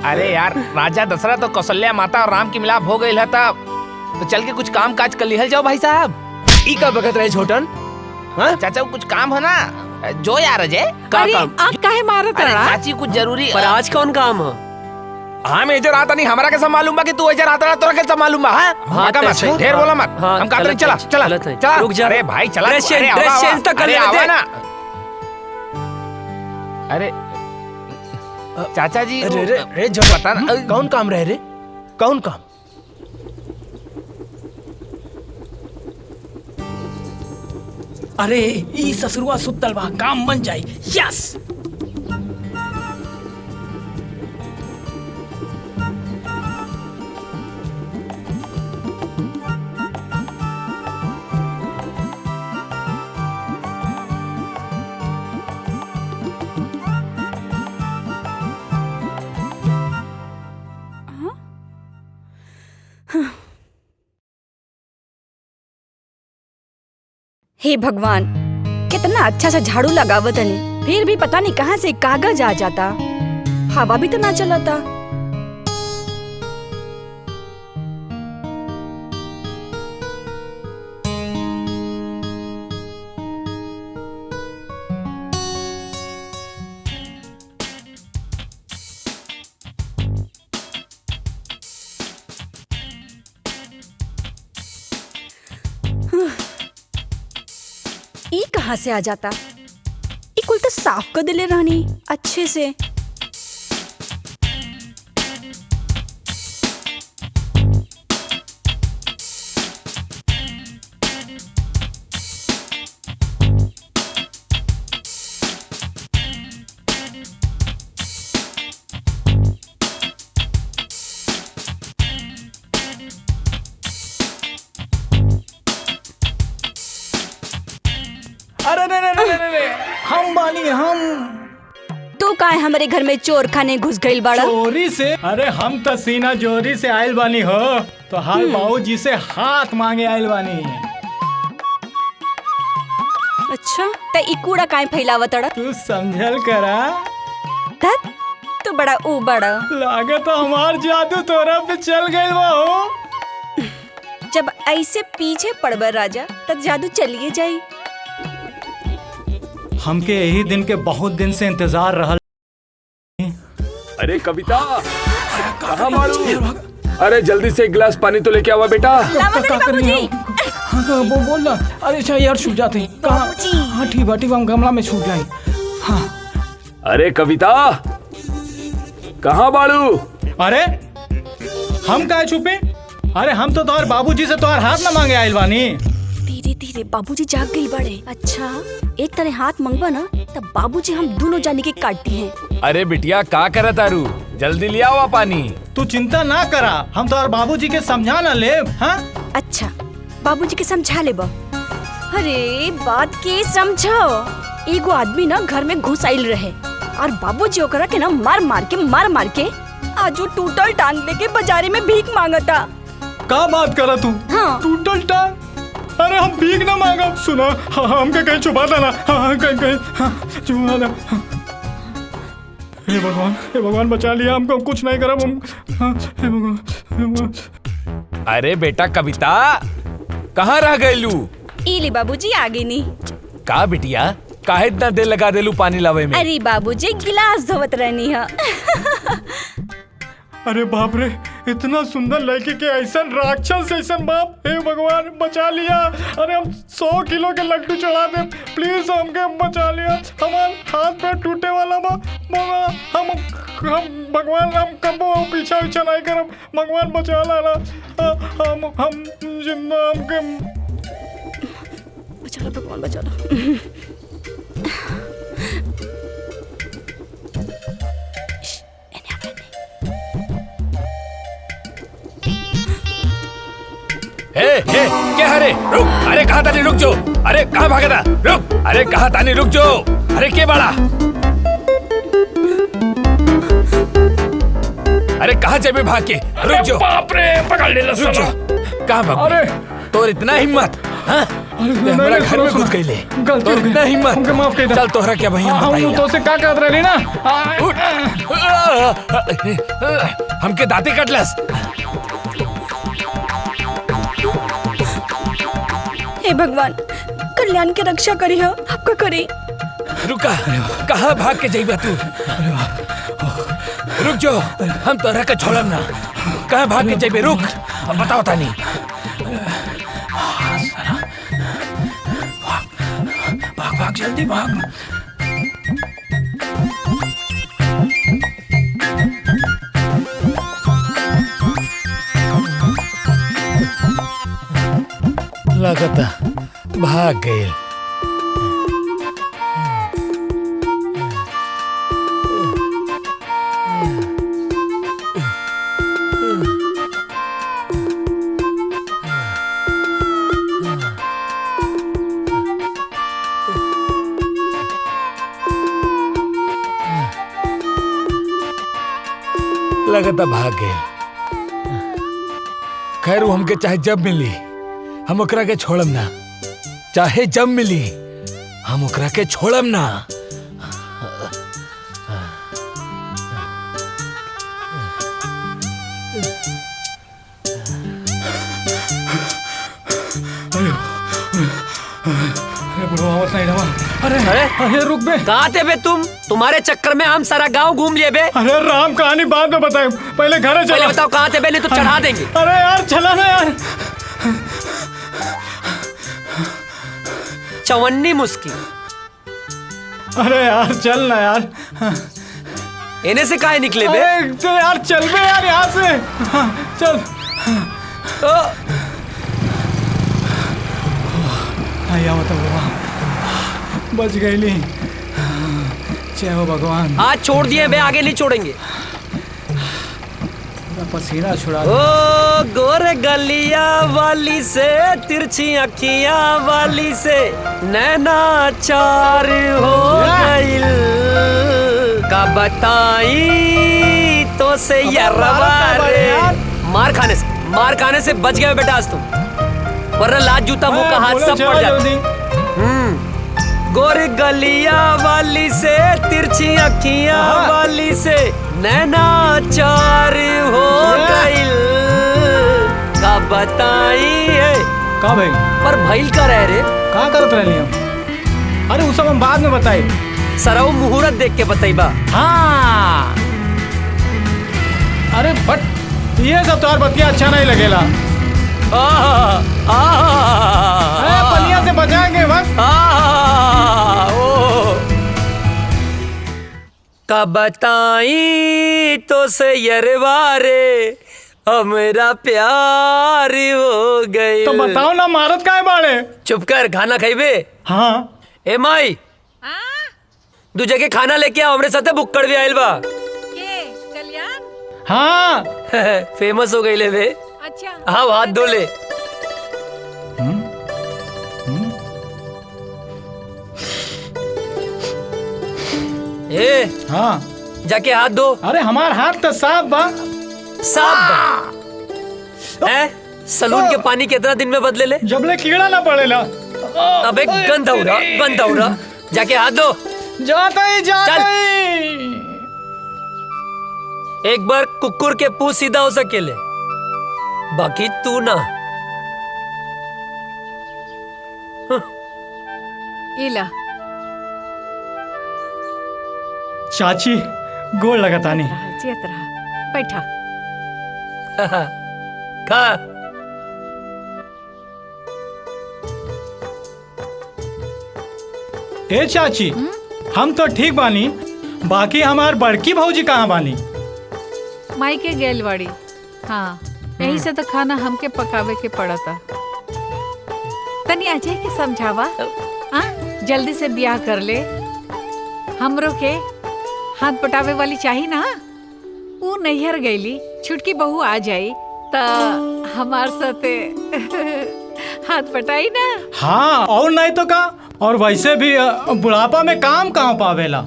[SPEAKER 6] अरे यार, राजा दशरथ और कौशल्या माता और राम की मिलाप हो गई है तब तो चल के कुछ काम काज कर लिहल जाओ भाई साहब।
[SPEAKER 3] ई का बगत रहे छोटन?
[SPEAKER 6] हाँ? चाचा कुछ काम हो ना, जो यार अजय
[SPEAKER 2] का काम?
[SPEAKER 11] आप काहे मारत
[SPEAKER 6] अरे
[SPEAKER 11] रहा?
[SPEAKER 6] चाची कुछ जरूरी।
[SPEAKER 2] पर आज कौन काम है?
[SPEAKER 6] हाँ मैं इधर आता नहीं, हमारा कैसा मालूम बा कि तू इधर आता तोरा कैसा मालूम बा? हाँ
[SPEAKER 2] हाँ,
[SPEAKER 6] मत ढेर बोला मत।
[SPEAKER 2] हाँ,
[SPEAKER 6] हम कहते चला चला चला।
[SPEAKER 2] रुक जा।
[SPEAKER 6] अरे भाई चला।
[SPEAKER 2] ड्रेस चेंज तो कर ले
[SPEAKER 6] आवा ना। अरे चाचा जी
[SPEAKER 3] रे रे रे जो
[SPEAKER 6] पता ना
[SPEAKER 3] कौन काम रहे रे? कौन काम?
[SPEAKER 6] अरे ई ससुरवा सुतल बा, काम बन जाई। यस
[SPEAKER 10] हे भगवान, कितना अच्छा सा झाड़ू लगावत हने, फिर भी पता नहीं कहाँ से कागज आ जाता। हवा भी तो ना चलता। ई कहाँ से आ जाता? ई कुल तो साफ कर दिले रहनी अच्छे से।
[SPEAKER 12] अरे रे, हम बानी हम।
[SPEAKER 10] तू काहे हमारे घर में चोर खाने घुस गइल बाड़ा?
[SPEAKER 12] चोरी से? अरे हम तो सीना जोरी से आयल बानी हो, तो हाल बाबूजी से हाथ मांगे आयल बानी।
[SPEAKER 10] अच्छा, त ई कूड़ा काहे फैलावत अड़ा?
[SPEAKER 12] तू समझल करा।
[SPEAKER 10] धत, तू बड़ा ऊ बड़ा।
[SPEAKER 12] लागत हमार जादू तोरा पे चल गइल बा हो।
[SPEAKER 10] जब ऐसे पीछे पड़ब राजा, तब जादू चलिए जाई।
[SPEAKER 12] हमके यही दिन के बहुत दिन से इंतजार रहल।
[SPEAKER 4] अरे कविता, कहाँ मारू? अरे जल्दी से एक गिलास पानी तो लेके आवा बेटा।
[SPEAKER 12] हाँ बोल ना। अरे अच्छा यार छूट जाते हैं। हाँ ठीक है, हम गमला में छूट जाए। हाँ।
[SPEAKER 4] अरे कविता, कहाँ बाड़ू?
[SPEAKER 12] अरे हम काहे छुपे? अरे हम तो तोहर बाबूजी से तोहर हाथ ना मांगे आइल बानी।
[SPEAKER 10] धीरे धीरे बाबूजी जाग गई बड़े। अच्छा, एक तरह हाथ मंगवा ना, तब बाबूजी हम दोनों जाने के काटती हैं।
[SPEAKER 6] अरे बिटिया का करत तारू, जल्दी लिया हुआ पानी।
[SPEAKER 12] तू चिंता ना करा, हम तोहर बाबूजी के समझा ना ले। हाँ
[SPEAKER 10] अच्छा, बाबूजी के समझा ले बा। अरे बात के समझो। एगो आदमी ना घर में घुस आइल रहे और बाबूजी ओकरा के ना मार मार के आज वो टूटल टांग लेके बाजारे में भीख मांगता।
[SPEAKER 12] का बात करा तू?
[SPEAKER 10] हाँ।
[SPEAKER 12] टूटल टांग? अरे हम भीख ना मांगा। सुना, हमके कहीं छुपा देना। कहीं छुपा दे। हे भगवान बचा लिया हमको, कुछ नहीं करा हम। हे भगवान।
[SPEAKER 6] अरे बेटा कविता, कहाँ रह गइलू?
[SPEAKER 10] इले बाबूजी आगे नहीं।
[SPEAKER 6] का बिटिया, काहे इतना देर लगा देलू पानी लावे में?
[SPEAKER 10] अरे बाबूजी गिलास धोवत रहनी है।
[SPEAKER 12] अरे बाप रे, इतना सुंदर लड़की के ऐसा राक्षस ऐसन बाप। हे भगवान बचा लिया। अरे हम 100 किलो के लड्डू चढ़ा दे, प्लीज हमके बचा लिया। हमारे हाथ पे टूटे वाला बा। हम भगवान, हम कबो पीछा नहीं करब। भगवान बचा लाना। हम जिंदा हमके
[SPEAKER 10] बचा लो भगवान, बचा लो।
[SPEAKER 6] क्या हरे रुक। अरे कहाँ तानी रुक जो। अरे कहाँ भागे था, रुक। अरे कहाँ तानी रुक जो। अरे के बड़ा। अरे कहाँ जाबे भाग के? रुक जाओ।
[SPEAKER 12] बाप रे, पकड़ ले
[SPEAKER 6] रुक जाओ। कहाँ भाग?
[SPEAKER 12] अरे
[SPEAKER 6] तोर इतना हिम्मत? हाँ? हमारा घर में घुस गई ले। तोर इतना हिम्मत?
[SPEAKER 12] हमके माफ कर दे।
[SPEAKER 6] चल तोहरा क्या भैया
[SPEAKER 12] हम तो से का कहत रही ना।
[SPEAKER 6] हमके दांते कटलस।
[SPEAKER 10] हे भगवान, कल्याण की रक्षा करी हो, आपका करी।
[SPEAKER 6] रुका, कहाँ भाग के जाइबा तू? रुक जाओ, हम तोहरा के छोड़म ना। कहाँ भाग के जाइबे? रुक, अब बताओ तानी। भाग भाग जल्दी भाग। लगता भाग गए। लगता भाग गए। खैर वो हमके चाहे जब मिली हम ओकरा के छोड़म ना। चाहे जब मिली हम ओकरा के छोड़म ना।
[SPEAKER 12] अरे अरे रुक बे।
[SPEAKER 2] कहाँ थे बे तुम? तुम्हारे चक्कर में हम सारा गांव घूम लिए बे।
[SPEAKER 12] अरे राम, कहानी बाद में बताए, पहले घर चलो।
[SPEAKER 2] पहले बताओ कहाँ थे बे, नहीं तो चढ़ा देंगे।
[SPEAKER 12] अरे यार चला ना यार।
[SPEAKER 2] चवन्नी मुस्की।
[SPEAKER 12] अरे यार चल ना यार।
[SPEAKER 2] इन्हें से काहे निकले बे?
[SPEAKER 12] चल यार, चल बे यार यहाँ से। चल। आया मतलब बच गई ली। जय हो भगवान।
[SPEAKER 2] आज छोड़ दिए बे, आगे नहीं छोड़ेंगे।
[SPEAKER 12] पसीना छुड़ा।
[SPEAKER 2] ओ गोरे गलिया वाली से, तिरछी अखियां वाली से नैना चार हो गइल। का बताई तो से यरवा रे। मार खाने से बच गए बेटा आज तुम, वरना लात जूता मुंह का हाथ सब पड़ जाता। गोरी गलिया वाली से, तिरछी अखियां वाली से नैना चार हो गइल। का बताई है
[SPEAKER 12] का भाई?
[SPEAKER 2] पर भइल का रह रे?
[SPEAKER 12] का करत रहली हम? अरे वो सब हम बाद में बताई।
[SPEAKER 2] सरऊ मुहूर्त देख के बताइबा।
[SPEAKER 12] हाँ। अरे बट ये सब तोर बतिया अच्छा नहीं लगेला। पनिया से बचाएंगे बस।
[SPEAKER 2] का बताई तो से यरवा रे, हमरा प्यार हो गए।
[SPEAKER 12] तो बताओ ना, मारत काहे बाड़े?
[SPEAKER 2] चुप कर, खाना खाइबे?
[SPEAKER 12] हाँ।
[SPEAKER 2] ए माई, दू जगह खाना लेके आओ, हमरे साथे बुक्कड़ भी आइल बा।
[SPEAKER 11] कल्याण?
[SPEAKER 12] हाँ।
[SPEAKER 2] फेमस हो गई ले बे।
[SPEAKER 11] अच्छा।
[SPEAKER 2] हाँ, हाथ धो ले। ए
[SPEAKER 12] हाँ,
[SPEAKER 2] जाके हाथ धो।
[SPEAKER 12] अरे हमार हाथ तो साफ बा।
[SPEAKER 2] साफ है? सलून के पानी कितना दिन में बदले ले?
[SPEAKER 12] जबले कीड़ा ना पड़ेला।
[SPEAKER 2] अबे गंदा हो रहा। जाके हाथ धो।
[SPEAKER 12] जाता ही।
[SPEAKER 2] एक बार कुकुर के पूछ सीधा हो सकेले, बाकी तू ना।
[SPEAKER 11] इला
[SPEAKER 12] चाची गोड़ लगातानी।
[SPEAKER 11] चेत रहा, बैठा।
[SPEAKER 2] खा।
[SPEAKER 12] ए चाची, हम तो ठीक बानी, बाकी हमार बड़की भौजी कहाँ बानी?
[SPEAKER 11] माई के गेल बाड़ी। हाँ, यही से तो खाना हमके पकावे के पड़ता। तनी अजय के समझावा, जल्दी से ब्याह कर ले। हमरो के हाथ पटावे वाली चाहिए ना। वो नैहर गईली, छुटकी बहू आ जाई त हमार साथे हाथ पटाई ना।
[SPEAKER 12] हाँ, और नहीं तो का। और वैसे भी बुढ़ापा में काम कहाँ पावेला।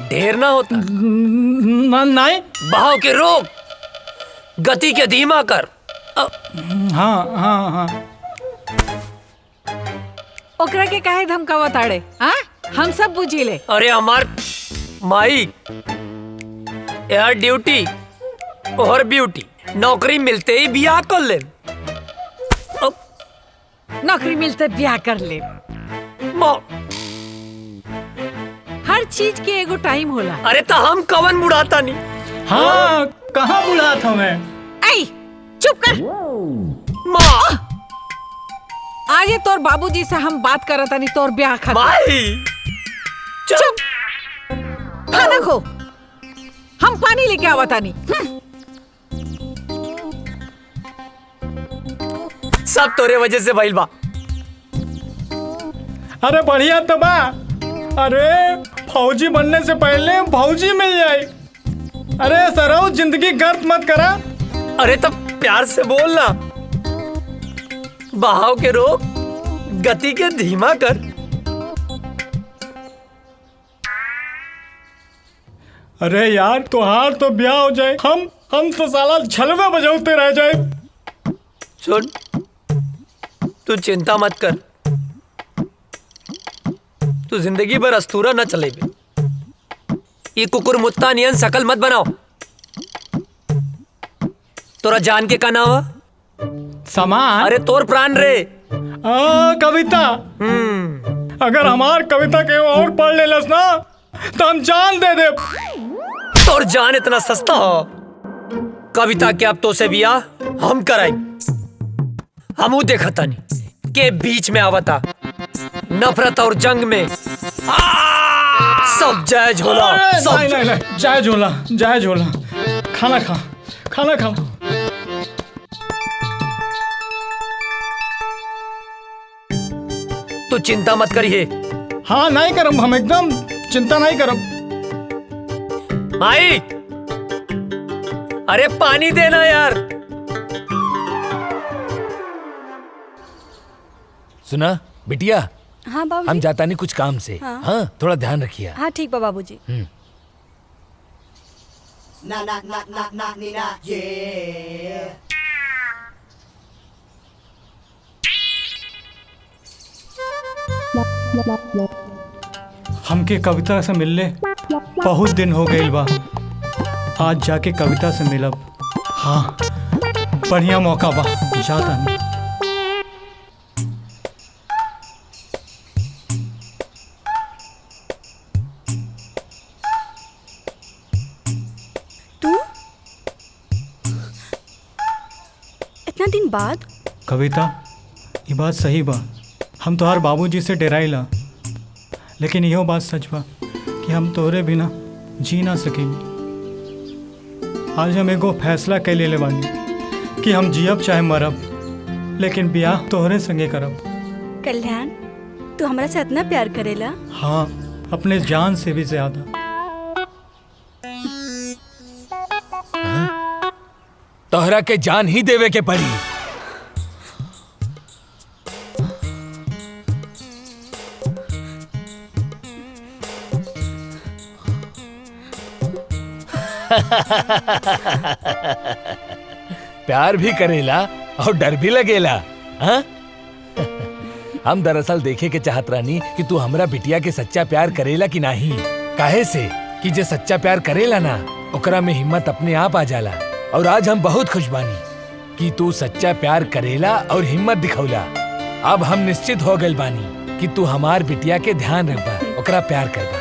[SPEAKER 2] ढेर ना होता।
[SPEAKER 12] नहीं।
[SPEAKER 2] बहाव के रोक, गति के धीमा कर।
[SPEAKER 12] हाँ हाँ हाँ।
[SPEAKER 11] ओकरा के काहे धमकावा ताड़े? हाँ, हम सब बुझी ले।
[SPEAKER 2] अरे हमार माई यार, ड्यूटी और ब्यूटी, नौकरी मिलते ही बियाह कर ले।
[SPEAKER 11] नौकरी मिलते ब्याह कर ले। हर चीज के एगो टाइम होला।
[SPEAKER 2] अरे तो हम कवन बुढ़ाता नहीं।
[SPEAKER 12] हाँ, कहाँ बुढ़ा था मैं?
[SPEAKER 11] आई, चुप कर।
[SPEAKER 2] माँ,
[SPEAKER 11] आज ये तोर बाबूजी से हम बात करत नहीं, तोर ब्याह खातिर।
[SPEAKER 2] माई,
[SPEAKER 11] चुप। खाना खो, हम पानी लेके आवता नहीं।
[SPEAKER 2] सब तोरे वजह से भइल बा।
[SPEAKER 12] अरे बढ़िया तो बा। अरे फौजी बनने से पहले फौजी मिल जाए। अरे सराउ, जिंदगी गर्द मत करा।
[SPEAKER 2] अरे तब प्यार से बोलना। बहाव के रोक, गति के धीमा कर।
[SPEAKER 12] अरे यार, तुहार तो ब्याह हो जाए, हम तो साला छलवे बजाते रह जाए।
[SPEAKER 2] सुन, तू चिंता मत कर। तू जिंदगी भर अस्तूरा न चलेबे। ये कुकुर मुत्ता नियन शकल मत बनाओ। तोरा जान के का नाम?
[SPEAKER 12] सामान?
[SPEAKER 2] अरे तोर प्राण रे।
[SPEAKER 12] कविता। अगर हमार कविता के और पढ़ लेलस ना तो हम जान दे दे।
[SPEAKER 2] तोर जान इतना सस्ता हो? कविता के अब तो से बियाह हम कराई। हमू देखा तानी के बीच में आवता। नफरत और जंग में सब जायज होला।
[SPEAKER 12] नहीं, जायज होला, जायज होला। खाना खा, खाना खा।
[SPEAKER 2] तू चिंता मत करिए।
[SPEAKER 12] हाँ, नहीं करम, हम एकदम चिंता नहीं करम।
[SPEAKER 2] माई, अरे पानी देना यार।
[SPEAKER 6] सुना बिटिया?
[SPEAKER 10] हाँ बाबूजी।
[SPEAKER 6] हम जाता नहीं कुछ काम से।
[SPEAKER 10] हाँ।
[SPEAKER 6] हाँ, थोड़ा ध्यान रखिए।
[SPEAKER 10] हाँ ठीक बा बाबूजी।
[SPEAKER 12] हमके कविता से मिलले बहुत दिन हो गए बा। आज जाके कविता से मिलब। हाँ, बढ़िया मौका बा, जाता नहीं।
[SPEAKER 10] तू इतना दिन बाद?
[SPEAKER 12] कविता, ये बात सही बा। हम तोहार बाबूजी से डराइला, लेकिन यो बात सच बा कि हम तोरे बिना जी ना सकेंगे। आज हम एगो फैसला कर ले बानी कि हम जियब चाहे मरब, लेकिन ब्याह तोहरे संगे करब।
[SPEAKER 10] कल्याण, तू हमरा से इतना प्यार करेला?
[SPEAKER 12] हाँ, अपने जान से भी ज्यादा।
[SPEAKER 6] तोहरा के जान ही देवे के पड़ी। प्यार भी करेला और डर भी लगेला। हाँ? हम दरअसल देखे के चाहत रानी कि तू हमरा बिटिया के सच्चा प्यार करेला कि नहीं। काहे से कि जे सच्चा प्यार करेला ना, ओकरा में हिम्मत अपने आप आ जाला। और आज हम बहुत खुश बानी कि तू सच्चा प्यार करेला और हिम्मत दिखौला। अब हम निश्चित हो गए बानी कि तू हमार बिटिया के ध्यान रखबा, ओकरा प्यार करबा।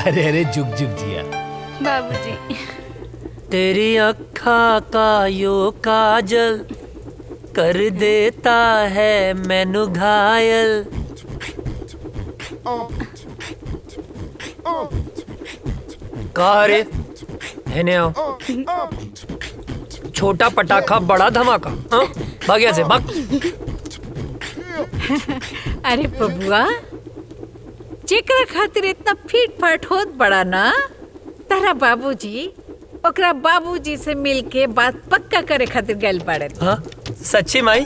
[SPEAKER 6] अरे अरे, जुग जुग जिया
[SPEAKER 10] बाबूजी।
[SPEAKER 2] तेरी अखा का यो काजल कर देता है मैनू घायल। कहा रे, हेने आओ। छोटा पटाखा बड़ा धमाका। हाँ? भाग यहाँ से, भाग।
[SPEAKER 11] अरे बबुआ, जेकरा खातिर इतना फीट फाट होत बड़ा ना, तारा बाबूजी ओकरा बाबूजी से मिलके बात पक्का करे खातिर गइल बाड़े।
[SPEAKER 2] हाँ? सच्ची माई?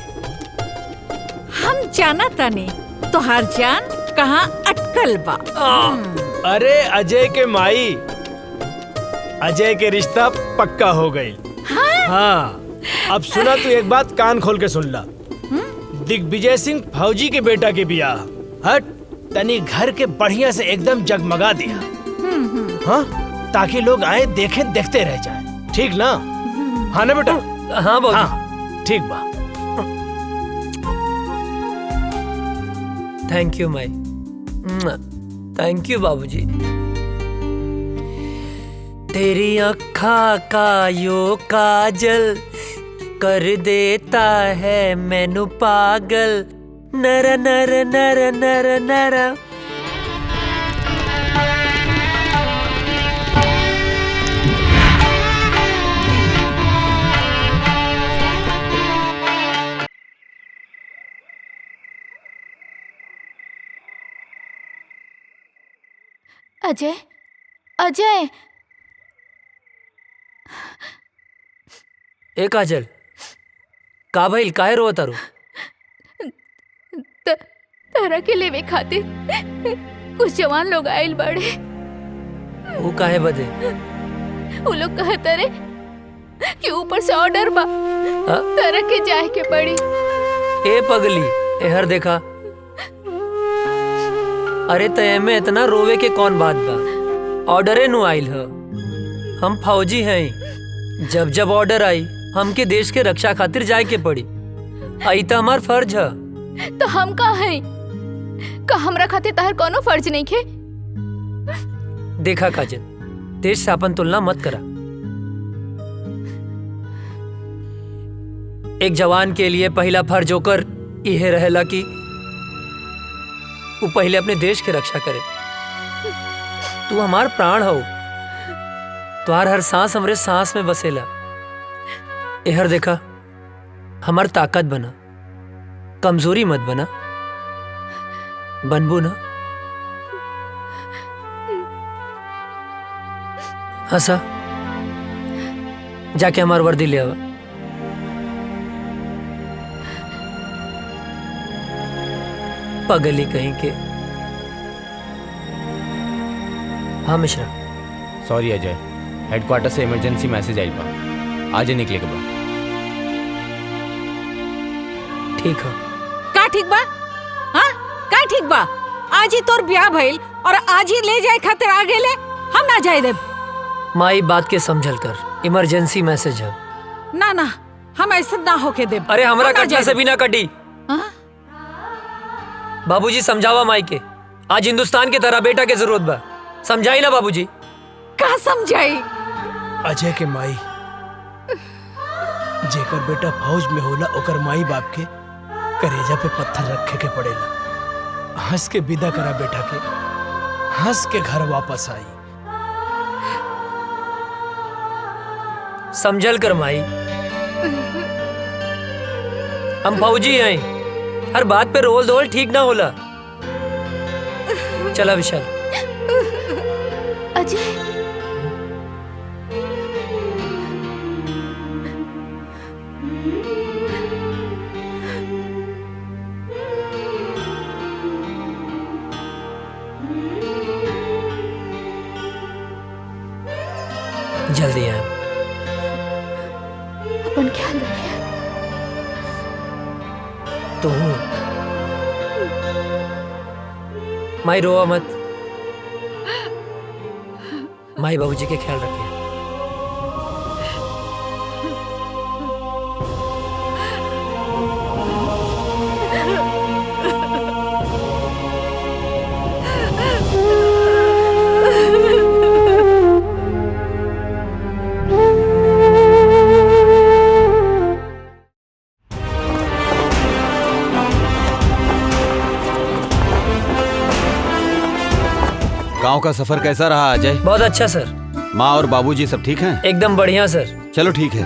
[SPEAKER 11] हम जाना तानी तोहार जान कहाँ अटकल बा।
[SPEAKER 3] अरे अजय के माई, अजय के रिश्ता पक्का हो गई। हाँ, अब सुना तू एक बात कान खोल के सुन ला। दिग्विजय सिंह फौजी के बेटा के बियाह हट तनी घर के बढ़िया से एकदम जगमगा दिया। हाँ, ताकि लोग आए देखें देखते रह जाए। ठीक ना? हाँ ना बेटा?
[SPEAKER 2] हाँ बाबू।
[SPEAKER 3] हाँ, ठीक बा।
[SPEAKER 2] Thank you Mai, thank you बाबूजी। तेरी आँखा का यो काजल कर देता है मैनू पागल, नर नर नर नर नर।
[SPEAKER 1] अजय, अजय,
[SPEAKER 2] ए काजल, का भइल, काहे रोवत तारू?
[SPEAKER 1] तारा के लेवे खातिर कुछ जवान लोग आइल बाड़े।
[SPEAKER 2] वो काहे बदे?
[SPEAKER 1] वो लोग कहता रे कि ऊपर से ऑर्डर बा, तारा के जाए के पड़ी।
[SPEAKER 2] ए पगली, एहर देखा। अरे तय में इतना रोवे के कौन बात बा? ऑर्डरे नु आइल ह। हम फौजी हैं, जब जब ऑर्डर आई हमके देश के रक्षा खातिर जाए के पड़ी। आई तो हमार फर्ज है।
[SPEAKER 1] तो हम का हैं? का हमरा खातिर ताहर कोनो फर्ज नहीं खे?
[SPEAKER 2] देखा काजल, देश से अपन तुलना मत करा। एक जवान के लिए पहला फर्ज होकर यह रहेला कि वो पहले अपने देश की रक्षा करे। तू हमार प्राण हो, तुहार हर सांस हमरे सांस में बसेला। एहर देखा, हमार ताकत बना, कमजोरी मत बना। बनबू ना? हंसा, जाके हमार वर्दी ले आवा। पगली कहीं के। हाँ मिश्रा।
[SPEAKER 13] सॉरी अजय, हेडक्वार्टर से इमरजेंसी मैसेज आई बा, आज ही निकले के बा।
[SPEAKER 2] ठीक है।
[SPEAKER 11] का ठीक बा? हाँ, का ठीक बा? आज ही तोर ब्याह भइल और आज ही ले जाए खातिर आ गेले, हम ना जाए देब।
[SPEAKER 2] माई बात के समझल कर, इमरजेंसी मैसेज है।
[SPEAKER 11] ना ना, हम ऐसा ना होके देब।
[SPEAKER 2] अरे हमरा
[SPEAKER 11] हम ना
[SPEAKER 2] कटला
[SPEAKER 11] जाए
[SPEAKER 2] से भी ना कटी। बाबूजी समझावा माई के, आज हिंदुस्तान के तरह बेटा के जरूरत बा। समझाई ना बाबूजी?
[SPEAKER 11] का समझाई?
[SPEAKER 3] अजय के माई, जेकर बेटा फौज में होला ओकर माई बाप के करेजा पे पत्थर रखे के पड़ेला। हंस के विदा करा बेटा के, हंस के घर वापस आई।
[SPEAKER 2] समझल कर माई, हम फौजी हैं, हर बात पे रोल धोल ठीक ना होला। चला विशाल।
[SPEAKER 1] अजय,
[SPEAKER 2] जल्दी आए।
[SPEAKER 1] अपन ख्याल रखिए।
[SPEAKER 2] तो माई रोवा मत, माई बाबूजी के ख्याल रखिए।
[SPEAKER 5] गांव का सफर कैसा रहा अजय?
[SPEAKER 2] बहुत अच्छा सर।
[SPEAKER 5] माँ और बाबूजी सब ठीक हैं?
[SPEAKER 2] एकदम बढ़िया सर।
[SPEAKER 5] चलो ठीक है,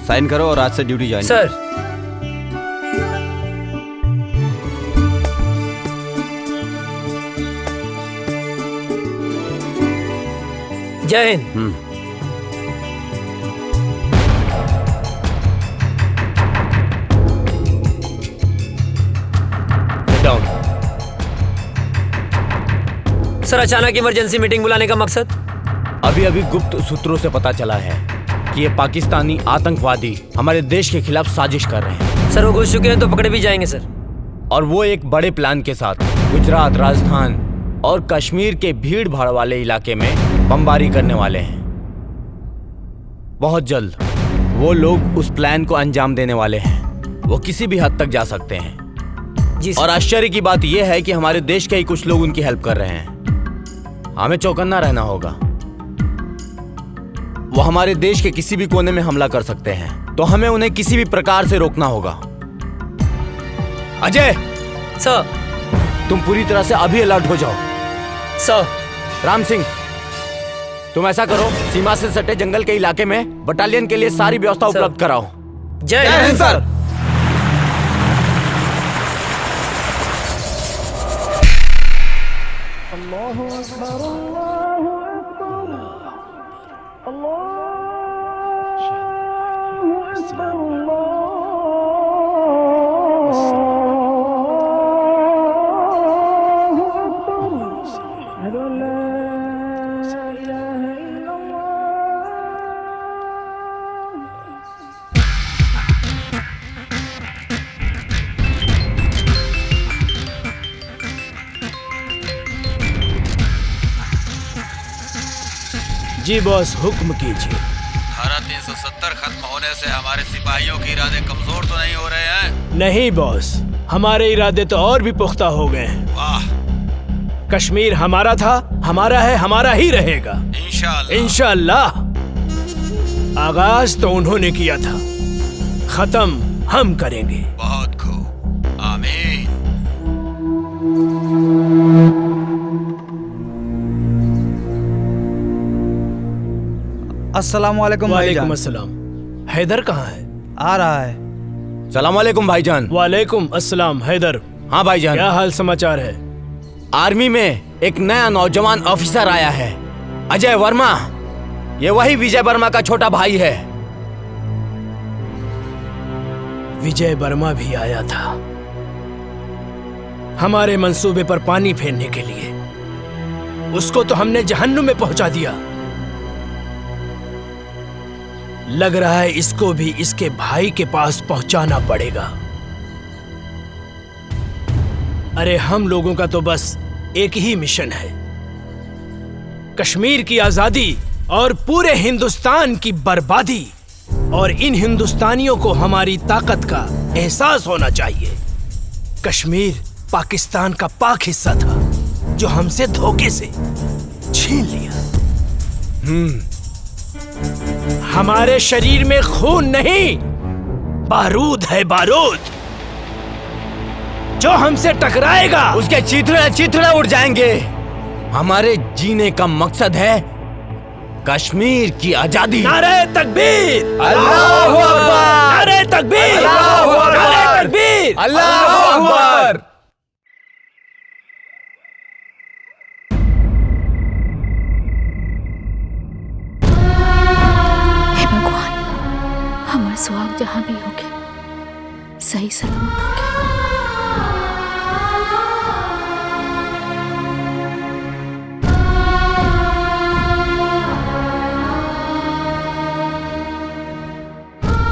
[SPEAKER 5] साइन करो और आज से ड्यूटी ज्वाइन
[SPEAKER 2] सर। जय हिंद। सर, अचानक इमरजेंसी मीटिंग बुलाने का मकसद?
[SPEAKER 13] अभी अभी गुप्त सूत्रों से पता चला है कि ये पाकिस्तानी आतंकवादी हमारे देश के खिलाफ साजिश कर रहे हैं।
[SPEAKER 2] सर, वो घुस चुके हैं तो पकड़े भी जाएंगे सर।
[SPEAKER 13] और वो एक बड़े प्लान के साथ गुजरात, राजस्थान और कश्मीर के भीड़ भाड़ वाले इलाके में बमबारी करने वाले हैं। बहुत जल्द वो लोग उस प्लान को अंजाम देने वाले हैं। वो किसी भी हद तक जा सकते हैं
[SPEAKER 2] जी।
[SPEAKER 13] और आश्चर्य की बात यह है कि हमारे देश के ही कुछ लोग उनकी हेल्प कर रहे हैं। हमें चौकन्ना रहना होगा। वो हमारे देश के किसी भी कोने में हमला कर सकते हैं, तो हमें उन्हें किसी भी प्रकार से रोकना होगा। अजय
[SPEAKER 2] सर,
[SPEAKER 13] तुम पूरी तरह से अभी अलर्ट हो जाओ।
[SPEAKER 2] सर।
[SPEAKER 13] राम सिंह, तुम ऐसा करो, सीमा से सटे जंगल के इलाके में बटालियन के लिए सारी व्यवस्था उपलब्ध कराओ।
[SPEAKER 2] जय हिंद सर।
[SPEAKER 3] जी बॉस, हुक्म कीजिए।
[SPEAKER 5] धारा 370 खत्म होने से हमारे सिपाहियों के इरादे कमजोर तो नहीं हो रहे हैं?
[SPEAKER 3] नहीं बॉस, हमारे इरादे तो और भी पुख्ता हो गए हैं।
[SPEAKER 5] वाह।
[SPEAKER 3] कश्मीर हमारा था, हमारा है, हमारा ही रहेगा
[SPEAKER 5] इंशाअल्लाह।
[SPEAKER 3] इंशाअल्लाह। आगाज तो उन्होंने किया था, खत्म हम करेंगे।
[SPEAKER 5] बहुत खूब, आमीन।
[SPEAKER 3] अस्सलामुअलैकुम भाईजान। अस्सलाम। हैदर कहाँ है?
[SPEAKER 13] आ रहा है। सलाम वालेकुम भाईजान।
[SPEAKER 3] वालेकुम अस्सलाम। हैदर।
[SPEAKER 13] हाँ भाईजान।
[SPEAKER 3] क्या हाल समाचार है?
[SPEAKER 13] आर्मी में एक नया नौजवान ऑफिसर आया है, अजय वर्मा। ये वही विजय वर्मा का छोटा भाई है।
[SPEAKER 3] विजय वर्मा भी आया था हमारे मंसूबे पर पानी फेरने के लिए। उसको तो हमने जहन्नुम में पहुंचा दिया। लग रहा है इसको भी इसके भाई के पास पहुंचाना पड़ेगा। अरे हम लोगों का तो बस एक ही मिशन है, कश्मीर की आजादी और पूरे हिंदुस्तान की बर्बादी। और इन हिंदुस्तानियों को हमारी ताकत का एहसास होना चाहिए। कश्मीर पाकिस्तान का पाक हिस्सा था जो हमसे धोखे से छीन लिया। हमारे शरीर में खून नहीं, बारूद है, बारूद। जो हमसे टकराएगा
[SPEAKER 13] उसके चिथड़े उड़ जाएंगे। हमारे जीने का मकसद है कश्मीर की आजादी।
[SPEAKER 3] नारे तकबीर,
[SPEAKER 13] अल्लाहू अकबर,
[SPEAKER 3] नारे तकबीर,
[SPEAKER 13] अल्लाहू अकबर,
[SPEAKER 3] नारे तकबीर,
[SPEAKER 13] अल्लाहू अकबर।
[SPEAKER 1] हे भगवान, हमारे सुहाग जहां भी होगे सही सलामत होगे।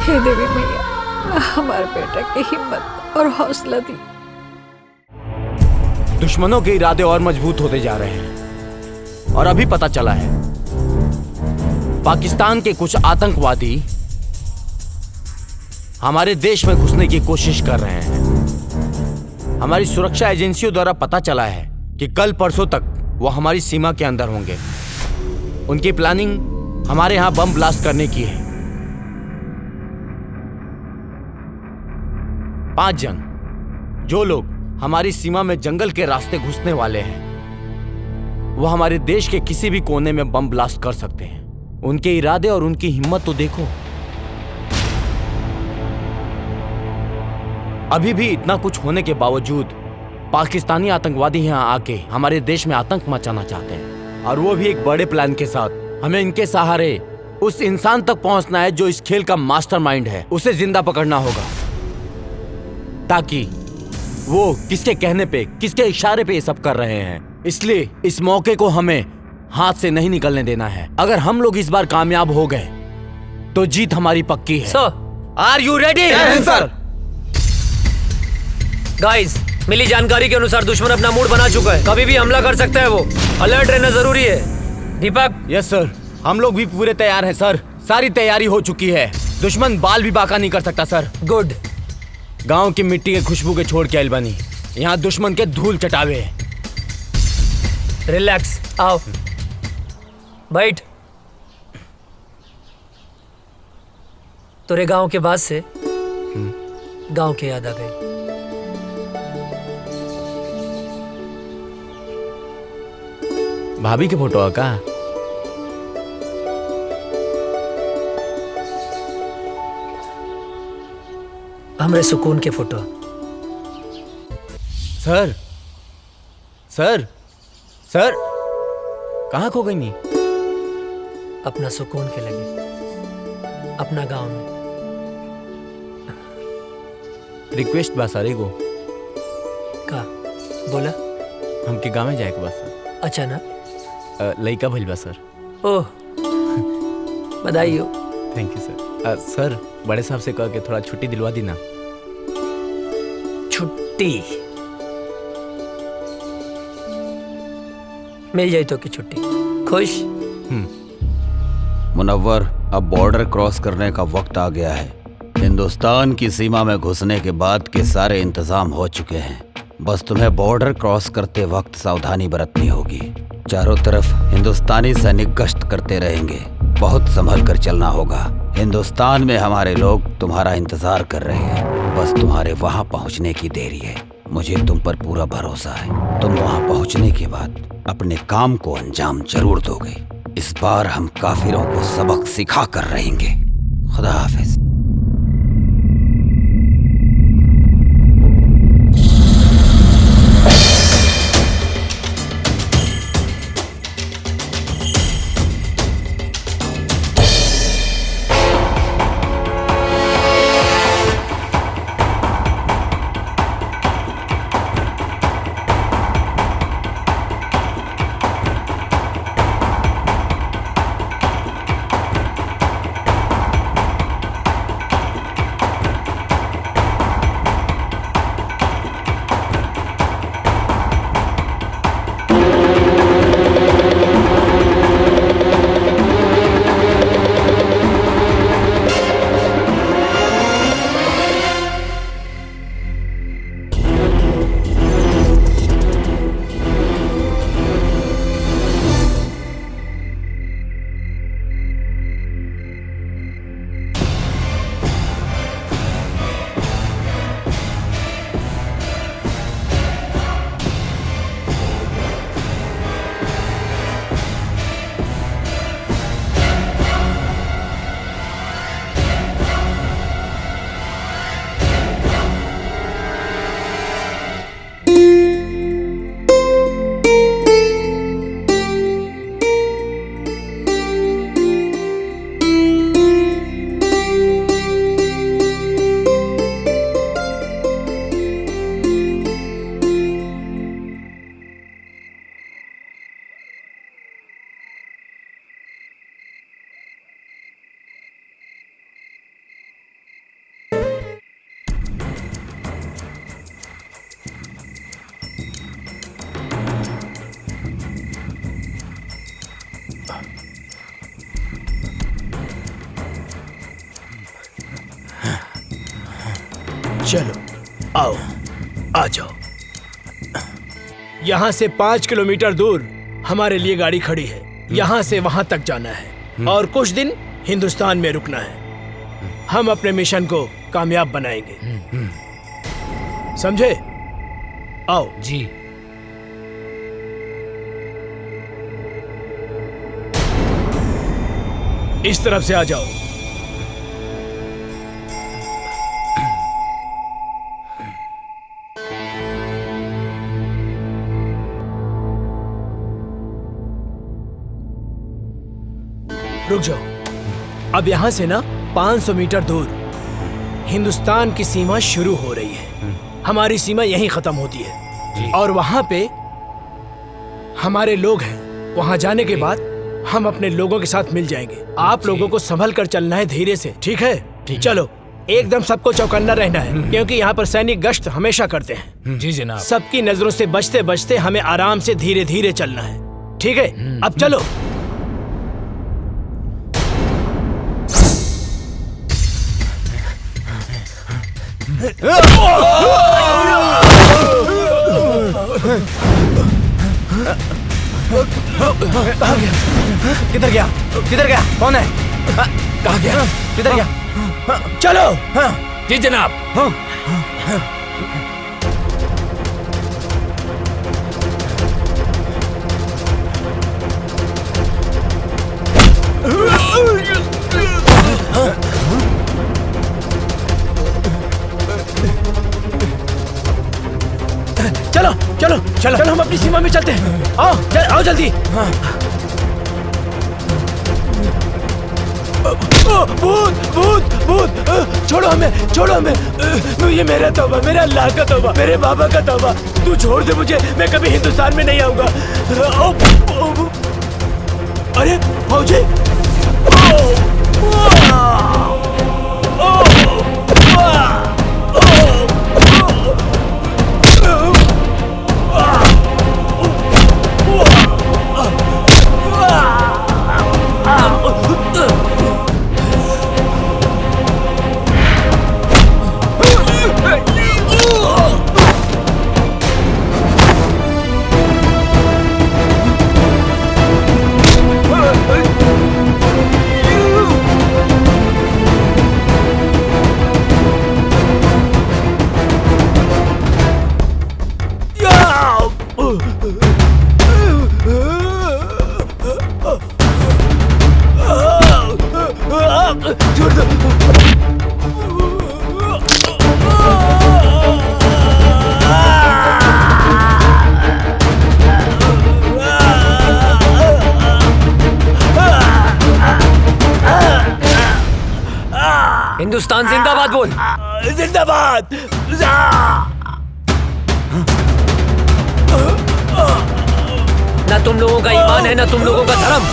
[SPEAKER 11] हे देवी मैया, हमारे बेटा की हिम्मत और हौसला दी।
[SPEAKER 13] दुश्मनों के इरादे और मजबूत होते जा रहे हैं और अभी पता चला है पाकिस्तान के कुछ आतंकवादी हमारे देश में घुसने की कोशिश कर रहे हैं। हमारी सुरक्षा एजेंसियों द्वारा पता चला है कि कल परसों तक वो हमारी सीमा के अंदर होंगे। उनकी प्लानिंग हमारे यहां बम ब्लास्ट करने की है। 5 जन, जो लोग हमारी सीमा में जंगल के रास्ते घुसने वाले हैं, वो हमारे देश के किसी भी कोने में बम ब्लास्ट कर सकते हैं। उनके इरादे और उनकी हिम्मत तो देखो। अभी भी इतना कुछ होने के बावजूद पाकिस्तानी आतंकवादी यहां आके हमारे देश में आतंक मचाना चाहते हैं, और वो भी एक बड़े प्लान के साथ। हमें इनके सहारे उस इंसान तक पहुंचना है जो इस खेल का मास्टरमाइंड है। उसे जिंदा पकड़ना होगा ताकि वो किसके कहने पे, किसके इशारे पे ये सब कर रहे हैं इसलिए इस मौके को हमें हाथ से नहीं निकलने देना है। अगर हम लोग इस बार कामयाब हो गए तो जीत हमारी पक्की है।
[SPEAKER 2] सर,
[SPEAKER 13] आर यू रेडी?
[SPEAKER 2] सर। गाइस, मिली जानकारी के अनुसार दुश्मन अपना मूड बना चुका है, कभी भी हमला कर सकता है। वो अलर्ट रहना जरूरी है। दीपक।
[SPEAKER 13] यस सर, हम लोग भी पूरे तैयार हैं सर। सारी तैयारी हो चुकी है। दुश्मन बाल भी बाका नहीं कर सकता सर।
[SPEAKER 2] गुड।
[SPEAKER 13] गांव की मिट्टी के खुशबू के छोड़ के आइल बनी, यहाँ दुश्मन के धूल चटावे।
[SPEAKER 2] रिलैक्स, आओ बैठ। तेरे गांव के बाद से गांव की याद आ गई।
[SPEAKER 13] भाभी के फोटो है का?
[SPEAKER 2] हमरे सुकून के फोटो।
[SPEAKER 13] सर सर सर, कहाँ खो गई नी?
[SPEAKER 2] अपना सुकून के लगे, अपना गांव में।
[SPEAKER 13] रिक्वेस्ट बा सर एगो।
[SPEAKER 2] का बोला?
[SPEAKER 13] हमके गाँव में जाए के बा सर।
[SPEAKER 2] अच्छा ना?
[SPEAKER 13] लइका भइल बा सर।
[SPEAKER 2] ओह, बधाई हो।
[SPEAKER 13] थैंक यू सर। सर, बड़े साहब से कह के थोड़ा छुट्टी दिलवा दी ना।
[SPEAKER 2] छुट्टी मिल जाए तो की छुट्टी। खुश?
[SPEAKER 5] मुनव्वर, अब बॉर्डर क्रॉस करने का वक्त आ गया है। हिंदुस्तान की सीमा में घुसने के बाद के सारे इंतजाम हो चुके हैं। बस तुम्हें बॉर्डर क्रॉस करते वक्त सावधानी बरतनी होगी। चारों तरफ हिंदुस्तानी सैनिक गश्त करते रहेंगे, बहुत संभल कर चलना होगा। हिंदुस्तान में हमारे लोग तुम्हारा इंतजार कर रहे हैं, बस तुम्हारे वहां पहुंचने की देरी है। मुझे तुम पर पूरा भरोसा है। तुम वहां पहुंचने के बाद अपने काम को अंजाम जरूर दोगे। इस बार हम काफिरों को सबक सिखा कर रहेंगे। खुदा हाफिज।
[SPEAKER 3] चलो आओ, आ जाओ। यहाँ से 5 किलोमीटर दूर हमारे लिए गाड़ी खड़ी है। यहाँ से वहां तक जाना है और कुछ दिन हिंदुस्तान में रुकना है। हम अपने मिशन को कामयाब बनाएंगे, समझे? आओ।
[SPEAKER 6] जी।
[SPEAKER 3] इस तरफ से आ जाओ। रुक जाओ। अब यहाँ से ना 500 मीटर दूर हिंदुस्तान की सीमा शुरू हो रही है। हमारी सीमा यहीं खत्म होती है और वहां पे हमारे लोग हैं। वहाँ जाने के बाद हम अपने लोगों के साथ मिल जाएंगे। आप लोगों को संभल कर चलना है, धीरे से, ठीक है? चलो, एकदम सबको चौकन्ना रहना है, क्योंकि यहाँ पर सैनिक गश्त हमेशा करते हैं।
[SPEAKER 6] जी जनाब।
[SPEAKER 3] सबकी नजरों से बचते बचते हमें आराम से धीरे धीरे चलना है, ठीक है? अब चलो।
[SPEAKER 7] किधर गया? किधर गया? कौन है? कहाँ गया? किधर गया?
[SPEAKER 3] चलो।
[SPEAKER 6] जी जनाब।
[SPEAKER 3] चलो चलो चलो चलो, हम अपनी सीमा में चलते हैं। आओ आओ जल्दी। भूत भूत भूत, छोड़ो हमें, छोड़ो हमें। ये मेरा तौबा, मेरा अल्लाह का तौबा, मेरे बाबा का तौबा। तू छोड़ दे मुझे, मैं कभी हिंदुस्तान में नहीं आऊंगा। अरे फौजी,
[SPEAKER 2] हिंदुस्तान जिंदाबाद बोल।
[SPEAKER 3] जिंदाबाद।
[SPEAKER 2] ना तुम लोगों का ईमान है, ना तुम लोगों का धर्म।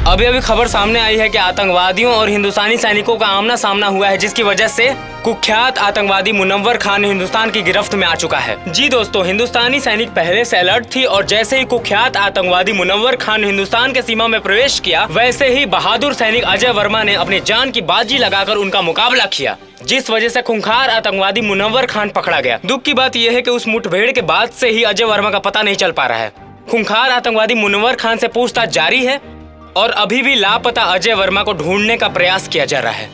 [SPEAKER 9] अभी अभी खबर सामने आई है कि आतंकवादियों और हिंदुस्तानी सैनिकों का आमना सामना हुआ है, जिसकी वजह से कुख्यात आतंकवादी मुनव्वर खान हिंदुस्तान की गिरफ्त में आ चुका है। जी दोस्तों, हिंदुस्तानी सैनिक पहले से अलर्ट थी और जैसे ही कुख्यात आतंकवादी मुनव्वर खान हिंदुस्तान के सीमा में प्रवेश किया, वैसे ही बहादुर सैनिक अजय वर्मा ने अपनी जान की बाजी लगाकर उनका मुकाबला किया, जिस वजह से खूंखार आतंकवादी मुनव्वर खान पकड़ा गया। दुख की बात यह है कि उस मुठभेड़ के बाद से ही अजय वर्मा का पता नहीं चल पा रहा है। खूंखार आतंकवादी मुनव्वर खान से पूछताछ जारी है और अभी भी लापता अजय वर्मा को ढूंढने का प्रयास किया जा रहा है।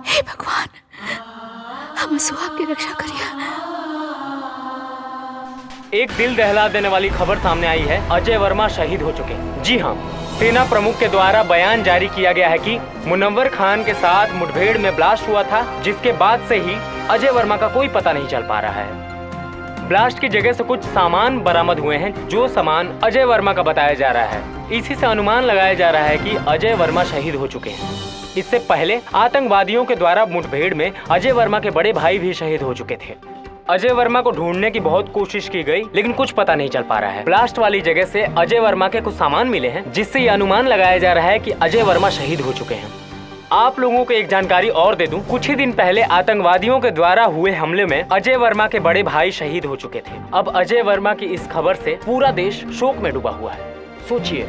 [SPEAKER 1] हे भगवान, हम सुहाग की रक्षा करिए।
[SPEAKER 9] एक दिल दहला देने वाली खबर सामने आई है, अजय वर्मा शहीद हो चुके हैं। जी हाँ, सेना प्रमुख के द्वारा बयान जारी किया गया है कि मुनव्वर खान के साथ मुठभेड़ में ब्लास्ट हुआ था, जिसके बाद से ही अजय वर्मा का कोई पता नहीं चल पा रहा है। ब्लास्ट की जगह से कुछ सामान बरामद हुए हैं, जो सामान अजय वर्मा का बताया जा रहा है। इसी से अनुमान लगाया जा रहा है कि अजय वर्मा शहीद हो चुके हैं। इससे पहले आतंकवादियों के द्वारा मुठभेड़ में अजय वर्मा के बड़े भाई भी शहीद हो चुके थे। अजय वर्मा को ढूंढने की बहुत कोशिश की गई, लेकिन कुछ पता नहीं चल पा रहा है। ब्लास्ट वाली जगह से अजय वर्मा के कुछ सामान मिले हैं, जिससे ये अनुमान लगाया जा रहा है कि अजय वर्मा शहीद हो चुके हैं। आप लोगों को एक जानकारी और दे दूं, कुछ ही दिन पहले आतंकवादियों के द्वारा हुए हमले में अजय वर्मा के बड़े भाई शहीद हो चुके थे। अब अजय वर्मा की इस खबर से पूरा देश शोक में डूबा हुआ है। सोचिए,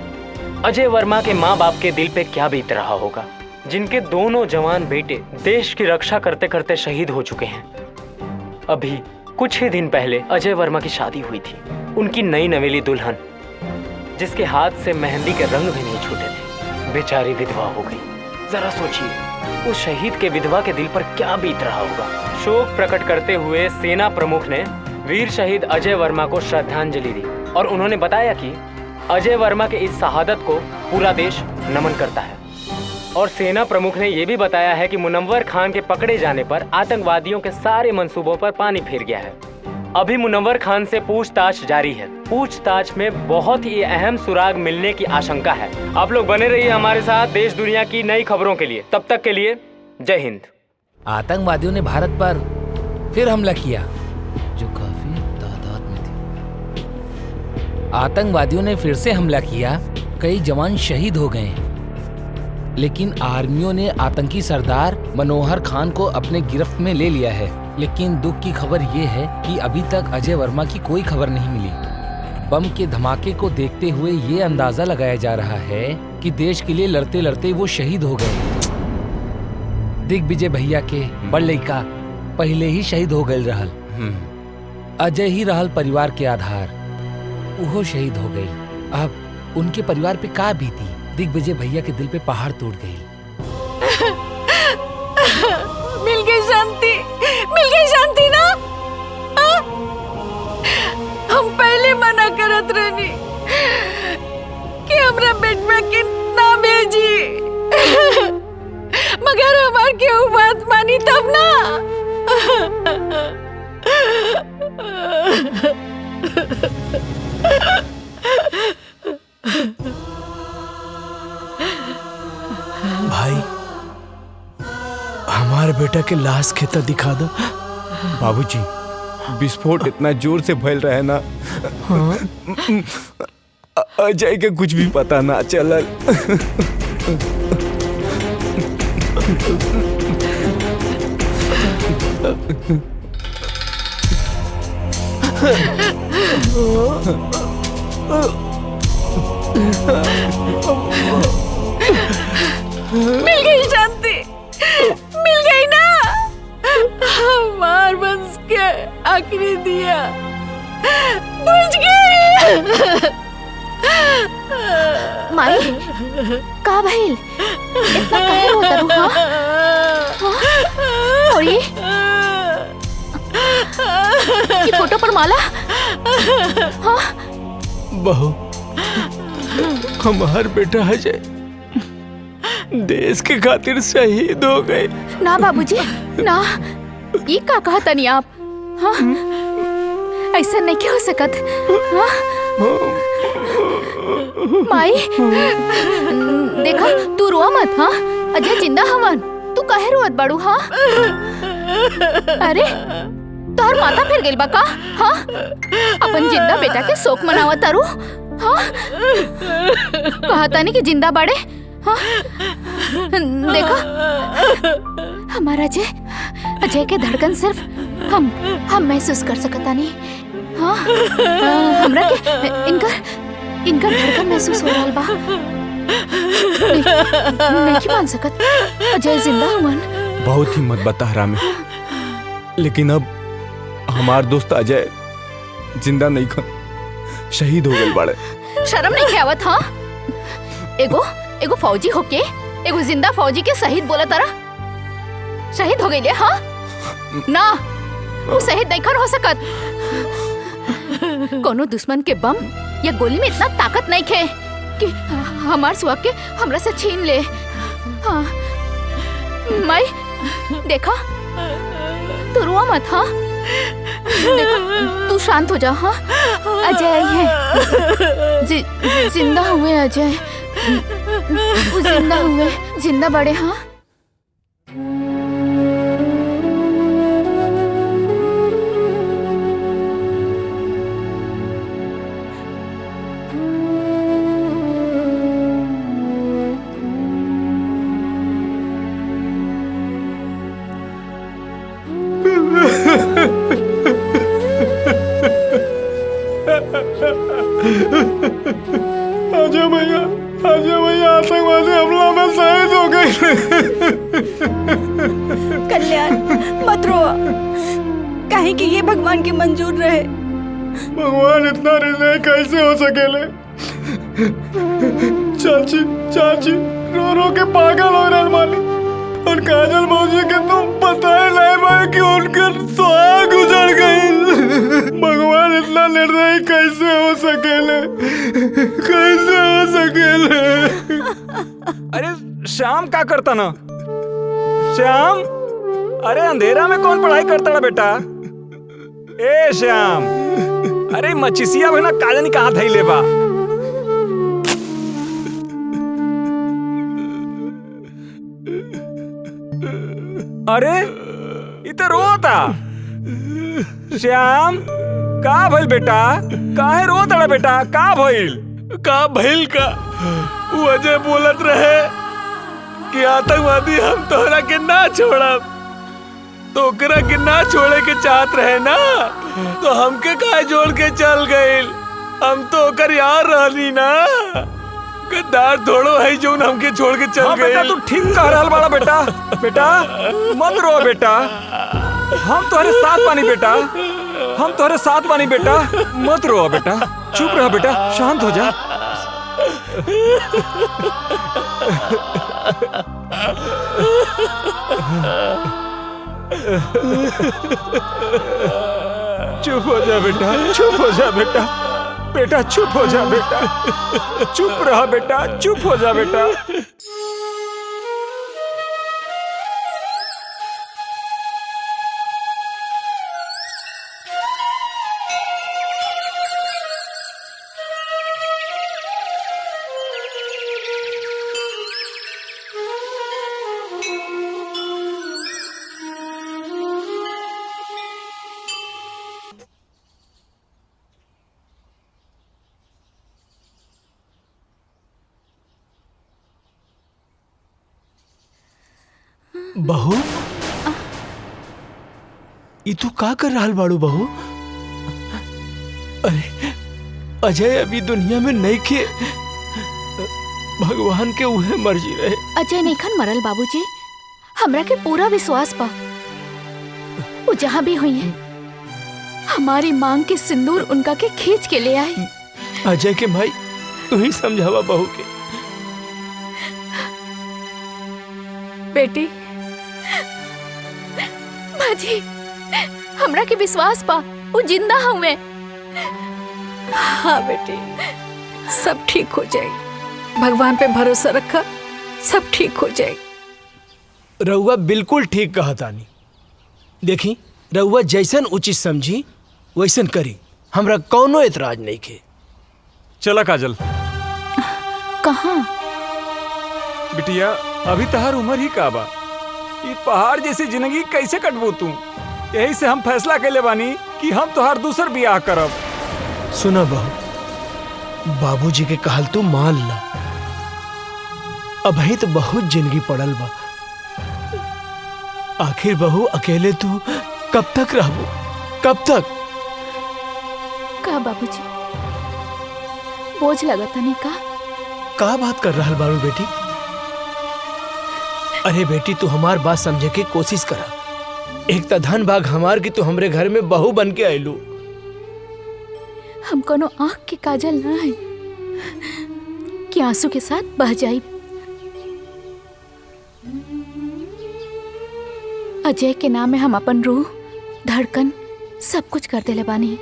[SPEAKER 9] अजय वर्मा के माँ बाप के दिल पे क्या बीत रहा होगा, जिनके दोनों जवान बेटे देश की रक्षा करते करते शहीद हो चुके हैं। अभी कुछ ही दिन पहले अजय वर्मा की शादी हुई थी। उनकी नई नवेली दुल्हन, जिसके हाथ से मेहंदी के रंग भी नहीं छूटे थे, बेचारी विधवा हो गई। जरा सोचिए, उस शहीद के विधवा के दिल पर क्या बीत रहा होगा। शोक प्रकट करते हुए सेना प्रमुख ने वीर शहीद अजय वर्मा को श्रद्धांजलि दी और उन्होंने बताया कि अजय वर्मा के इस शहादत को पूरा देश नमन करता है। और सेना प्रमुख ने यह भी बताया है कि मुनव्वर खान के पकड़े जाने पर आतंकवादियों के सारे मंसूबों पर पानी फिर गया है। अभी मुनव्वर खान से पूछताछ जारी है। पूछताछ में बहुत ही अहम सुराग मिलने की आशंका है। आप लोग बने रहिए हमारे साथ देश दुनिया की नई खबरों के लिए। तब तक के लिए जय हिंद।
[SPEAKER 6] आतंकवादियों ने भारत पर फिर हमला किया, जो काफी तादाद में थे। आतंकवादियों ने फिर से हमला किया, कई जवान शहीद हो गए, लेकिन आर्मियों ने आतंकी सरदार मनोहर खान को अपने गिरफ्त में ले लिया है। लेकिन दुख की खबर ये है कि अभी तक अजय वर्मा की कोई खबर नहीं मिली। बम के धमाके को देखते हुए ये अंदाजा लगाया जा रहा है कि देश के लिए लड़ते लड़ते वो शहीद हो गए। दिग्विजय भैया के बड़ लड़का पहले ही शहीद हो गए रहल। अजय ही रहल परिवार के आधार, वो शहीद हो गई। अब उनके परिवार पे का बीती। दिग्विजय भैया के दिल पे पहाड़ टूट गई।
[SPEAKER 11] मिल गई शांति, मिल गई शांति ना। हम पहले मना करत रहनी कि हमरा बेटवा के ना भेजी, मगर हमार केहू बात मानी तब ना।
[SPEAKER 3] भाई, हमारे बेटा के लाश खेता दिखा दो।
[SPEAKER 4] बाबूजी, विस्फोट इतना जोर से फैल रहा है ना, अजय के कुछ भी पता ना चलल।
[SPEAKER 11] मिल गई शांति, मिल गई ना। हमार बंस के आखिरी दिया बुझ गई।
[SPEAKER 1] माई, का भइल? इतना काहे रोता रू? और ये फोटो पर माला? हाँ?
[SPEAKER 3] बहू, हमार बेटा अजय देश के खातिर शहीद हो गए।
[SPEAKER 1] ना बाबूजी, ना। ये का कहा तनी आप? हाँ? ऐसा नहीं क्या हो सकत? हाँ? माई, देखा, तू रोआ मत। हाँ, अजय जिंदा हवन। तू काहे रोत बाड़ू? हाँ? अरे, तोहर माथा फिर गेल बा का? हाँ? अपन जिंदा बेटा के शोक मनावत तारू? हाँ? कहा तानी कि जिंदा बाड़े? हाँ? देखा, हमारा अजय के धड़कन सिर्फ हम महसूस कर सकता नहीं। हाँ? हमरा के इनका धड़कन महसूस हो रहा बा। नहीं मान सकत, अजय जिंदा हुवन।
[SPEAKER 4] बहुत हिम्मत बता हरामी, लेकिन अब हमार दोस्त अजय जिंदा नहीं खन, शहीद हो गए बाड़े।
[SPEAKER 1] शर्म नहीं आवत? हाँ? एगो फौजी होके एगो जिंदा फौजी के शहीद बोला तारा? शहीद हो गई? हाँ? ना, वो शहीद नहीं खन हो सकत। कोनो दुश्मन के बम या गोली में इतना ताकत नहीं खे कि हमार सुहाग के हमरा से छीन ले। हाँ? माई, देखा, तू रोआ मत। हाँ? देखा, तू शांत हो जा। हाँ? अजय आई है, जिंदा हुए अजय, वो जिंदा हुए, जिंदा बड़े। हाँ?
[SPEAKER 12] अजय भैया आतंकवादी हमला में शहीद हो गए।
[SPEAKER 10] कल्याण, मत रो, काहे कि ये भगवान के मंजूर रहे।
[SPEAKER 12] भगवान इतना निर्णय कैसे हो सकेले? चाची, रो रो के पागल हो रहे मालिक। और काजल मौसी के तो पता ही नहीं भाई कि उनके सुहाग गुजर गई। भगवान इतना निर्दयी कैसे हो सकेले, कैसे हो सकेले।
[SPEAKER 4] अरे श्याम क्या करता ना? श्याम, अरे अंधेरा में कौन पढ़ाई करता ना बेटा? ए श्याम, अरे मचिसिया भाई ना काजनी कहाँ धैले बा? अरे इधर रोता। श्याम, का भइल बेटा? काहे रोता रे बेटा? का भइल?
[SPEAKER 6] का भइल का? वो अजय बोलत रहे कि आतंकवादी हम तोहरा के ना छोड़ब, तो ओकरा के ना छोड़े के चाहत रहे ना, तो हमके काहे जोड़ के चल गइल? हम तो ओकर यार रहनी ना, गद्दार थोड़ो है जो हमके छोड़ के चल गइल।
[SPEAKER 4] बेटा तू ठीक कह रहल बाड़ा बेटा। बेटा मत रो बेटा, हम तुम्हारे साथ बानी बेटा, हम तुम्हारे साथ बानी बेटा, मत रो बेटा, चुप रह बेटा, शांत हो जा। चुप हो जा बेटा, चुप हो जा बेटा, बेटा चुप हो जा बेटा, चुप रहा बेटा, चुप हो जा बेटा।
[SPEAKER 3] बहू, ई तू का कर रहल बाड़ू बहू? अरे अजय अभी दुनिया में नहीं के, भगवान के उहे मर्जी रहे।
[SPEAKER 1] अजय नैखन मरल बाबूजी, हमरा के पूरा विश्वास बा वो जहाँ भी हुई है हमारी मांग के सिंदूर उनका के खींच के ले आए।
[SPEAKER 3] अजय के भाई तू ही समझावा बहू के।
[SPEAKER 1] बेटी बाजी, हमरा के विश्वास बा वो जिंदा हुए।
[SPEAKER 11] हाँ बेटी, सब ठीक हो जाएगी, भगवान पे भरोसा रखा, सब ठीक हो जाएगी।
[SPEAKER 3] रउआ बिल्कुल ठीक कहा तानी। देखी, रउआ जैसन उचित समझी वैसन करी, हमरा कौनो एतराज नहीं के।
[SPEAKER 4] चला काजल।
[SPEAKER 1] कहाँ?
[SPEAKER 4] बिटिया अभी तहार उम्र ही का बा, ये पहाड़ जैसी जिंदगी कैसे कटबू तू? यही से हम फैसला कैले बानी कि हम तोहार दूसर बियाह करब।
[SPEAKER 3] सुना बहू, बाबूजी के कहल तू मान ला, अभी तो बहुत जिंदगी पड़ल बा। आखिर बहू अकेले तू कब तक रहबू? कब तक?
[SPEAKER 1] का बाबूजी बोझ लगता नहीं का
[SPEAKER 3] बात कर रहा बारू बेटी? अरे बेटी तू हमार बात समझे के कोशिश करा। एक तो धन भाग हमार की तू हमरे घर में बहू बन के आयलू।
[SPEAKER 1] हम कोनो आँख के काजल ना है कि आंसू के साथ बह जाई। अजय के नाम में हम अपन रूह, धड़कन सब कुछ कर देले बानी।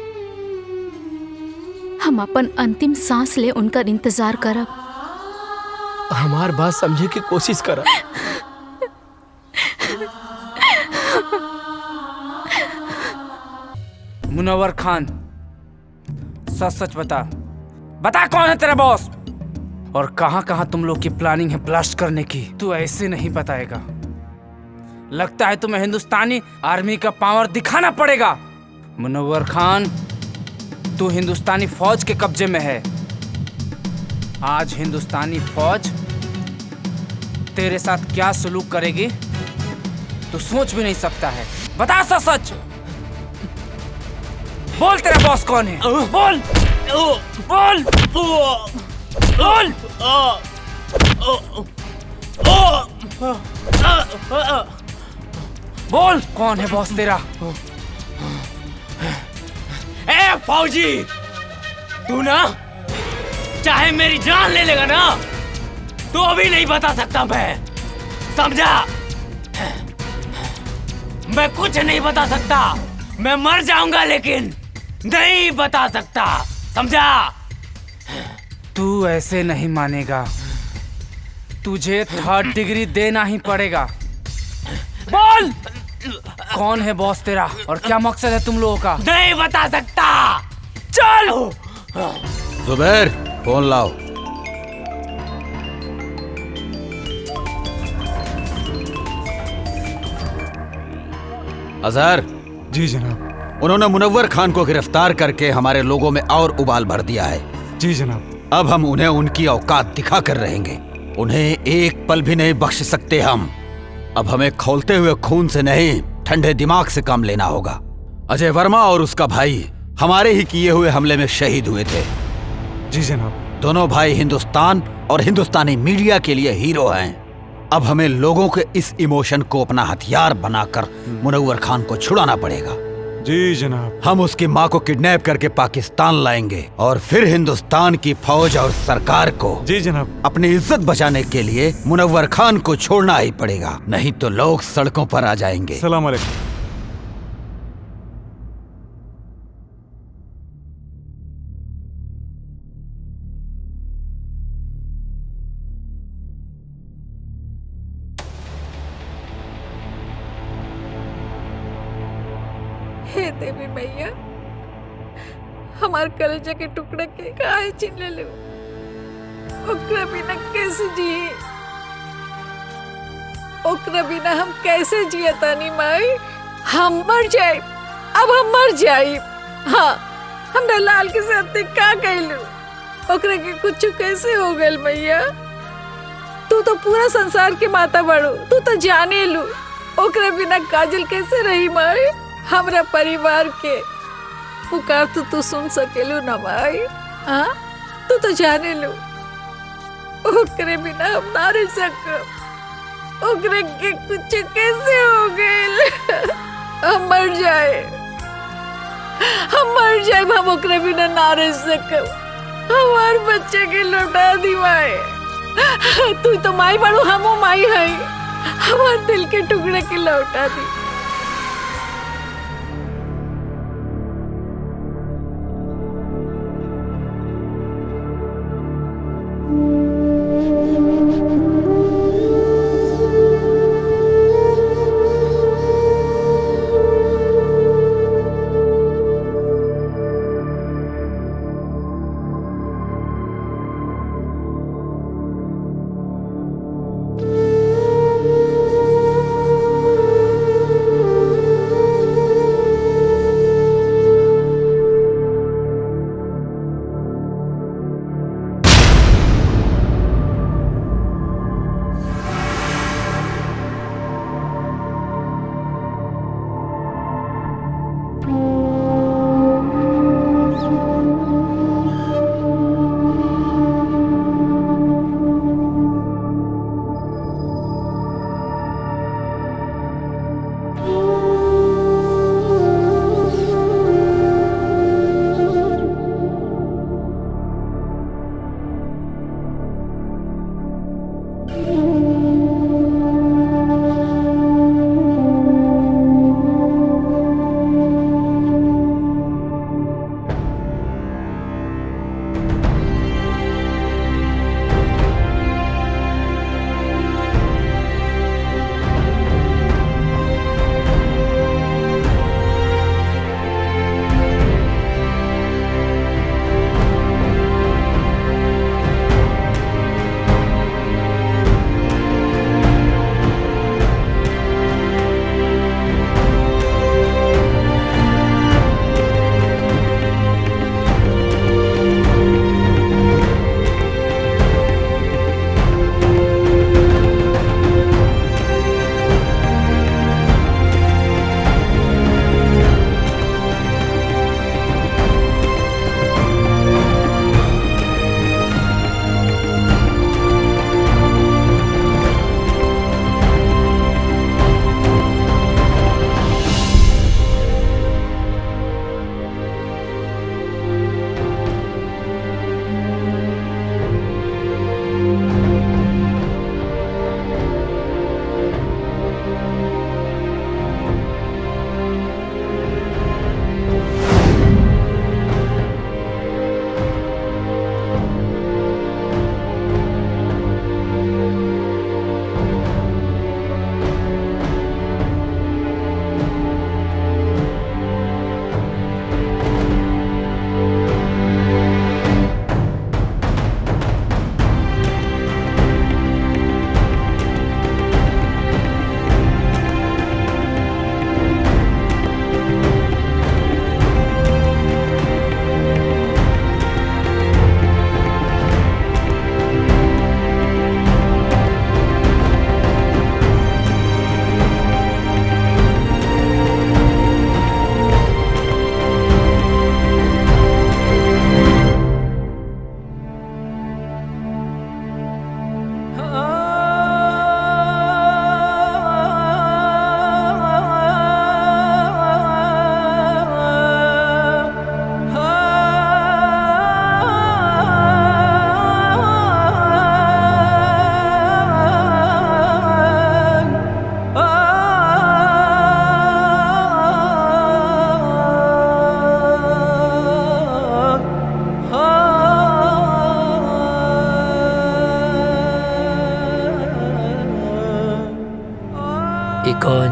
[SPEAKER 1] हम अपन अंतिम सांस ले उनका इंतजार करब।
[SPEAKER 3] हमार बात समझे की कोशिश करा।
[SPEAKER 13] मुनव्वर खान, सच सच बता, बता कौन है तेरा बॉस और कहां कहां तुम लोग की प्लानिंग है ब्लास्ट करने की? तू ऐसे नहीं बताएगा, लगता है तुम्हें हिंदुस्तानी आर्मी का पावर दिखाना पड़ेगा। मुनव्वर खान, तू हिंदुस्तानी फौज के कब्जे में है। आज हिंदुस्तानी फौज तेरे साथ क्या सलूक करेगी तू सोच भी नहीं सकता है। बता सच सच, बोल तेरा बॉस कौन है? बोल बोल बोल। बोल कौन है बॉस तेरा?
[SPEAKER 2] ए फौजी, तू ना चाहे मेरी जान ले लेगा ना,
[SPEAKER 13] तो भी नहीं बता सकता मैं, समझा? मैं कुछ नहीं बता सकता, मैं मर जाऊंगा लेकिन नहीं बता सकता, समझा?
[SPEAKER 14] तू ऐसे नहीं मानेगा, तुझे 3rd डिग्री देना ही पड़ेगा। बोल, कौन है बॉस तेरा और क्या मकसद है तुम लोगों का?
[SPEAKER 13] नहीं बता सकता। चल।
[SPEAKER 5] जुबैर, फोन लाओ। अजहर।
[SPEAKER 4] जी जनाब।
[SPEAKER 5] उन्होंने मुनव्वर खान को गिरफ्तार करके हमारे लोगों में और उबाल भर दिया है।
[SPEAKER 4] जी जनाब।
[SPEAKER 5] अब हम उन्हें उनकी औकात दिखा कर रहेंगे, उन्हें एक पल भी नहीं बख्श सकते हम। अब हमें खौलते हुए खून से नहीं, ठंडे दिमाग से काम लेना होगा। अजय वर्मा और उसका भाई हमारे ही किए हुए हमले में शहीद हुए थे।
[SPEAKER 4] जी जनाब।
[SPEAKER 5] दोनों भाई हिंदुस्तान और हिंदुस्तानी मीडिया के लिए हीरो हैं। अब हमें लोगों के इस इमोशन को अपना हथियार बनाकर मुनव्वर खान को छुड़ाना पड़ेगा।
[SPEAKER 4] जी जनाब।
[SPEAKER 5] हम उसकी माँ को किडनैप करके पाकिस्तान लाएंगे और फिर हिंदुस्तान की फौज और सरकार को,
[SPEAKER 4] जी जनाब,
[SPEAKER 5] अपनी इज्जत बचाने के लिए मुनव्वर खान को छोड़ना ही पड़ेगा, नहीं तो लोग सड़कों पर आ जाएंगे।
[SPEAKER 4] सलाम अलैकुम।
[SPEAKER 11] हे देवी मैया, हमार कलेजा के टुकड़े के काहे छीन ले लो, ओकरा बिना कैसे जी, ओकरा बिना हम कैसे जिए तानी माई? हम मर जाए, अब हम मर जाए। हाँ, हमरा लाल के साथ का कहलू, ओकरा के कुछ कैसे हो गल मैया? तू तो पूरा संसार के माता बड़ो, तू तो जाने लू, ओकरा बिना काजल कैसे रही माई? हमरा परिवार के पुकार तो तू सुन सकेलू ना माई? हाँ, तू तो जाने लो, ओकरे बिना हम ना रह सकब, ओकरे के कुछ कैसे हो गए? हम मर जाए, हम मर जाए, हम ओकरे बिना ना रह सकब, हमार बच्चे के लौटा दी माई। तू तो माई बड़ू, हमो माई है, हमार दिल के टुकड़े के लौटा दी।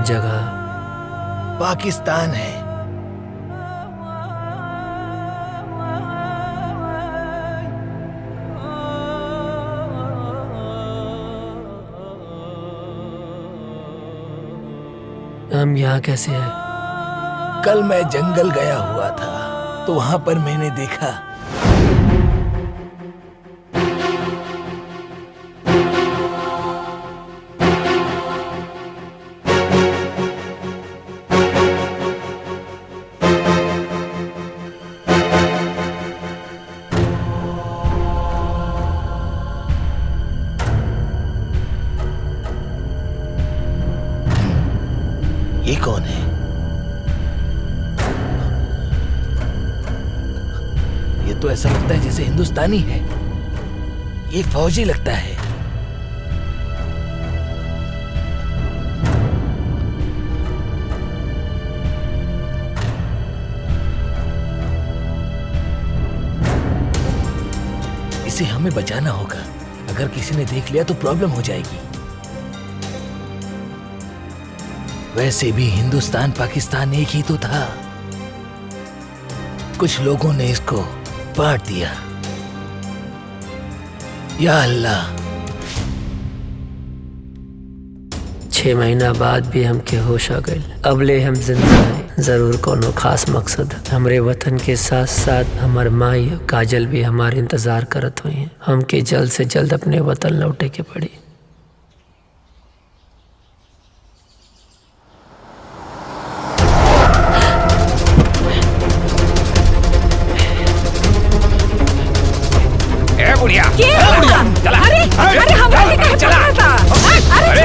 [SPEAKER 2] कौन जगह?
[SPEAKER 6] पाकिस्तान है।
[SPEAKER 2] हम यहाँ कैसे हैं?
[SPEAKER 6] कल मैं जंगल गया हुआ था तो वहां पर मैंने देखा ये कौन है? ये तो ऐसा लगता है जैसे हिंदुस्तानी है। ये फौजी लगता है। इसे हमें बचाना होगा। अगर किसी ने देख लिया तो प्रॉब्लम हो जाएगी। वैसे भी हिंदुस्तान पाकिस्तान एक ही तो था। कुछ लोगों ने इसको बांट दिया। या अल्लाह।
[SPEAKER 2] 6 महीना बाद भी हमके होश आ गए। अबले हम जिंदा हैं। जरूर कोनो खास मकसद है। हमरे वतन के साथ साथ हमार माई और काजल भी हमारे इंतजार करत हुई हैं। हमके जल्द से जल्द अपने वतन लौटे के पड़ी।
[SPEAKER 11] अरे हम चला था। अरे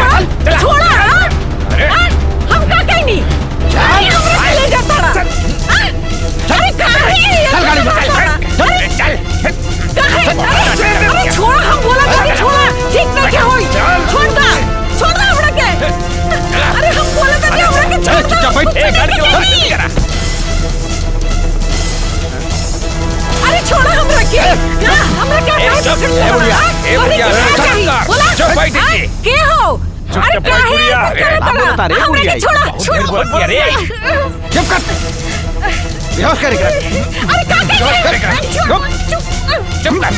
[SPEAKER 11] छोड़ा। हम का कहीं नहीं हमरा ले जाता रहा। अरे कहां है? अरे छोड़ा। हम बोला था छोड़ा। ठीक ना क्या होई? छोड़ हमरा के। अरे हम बोला था हमरा के छोड़। चुप बैठ। अरे छोड़ा हमरा के। हमरा क्या के हो? अरे क्या है?
[SPEAKER 5] बता रहे
[SPEAKER 11] हमरा के छोड़ा।
[SPEAKER 5] चुप कर। बेहोश करेगा।
[SPEAKER 11] अरे क्या करेगा? चुप कर।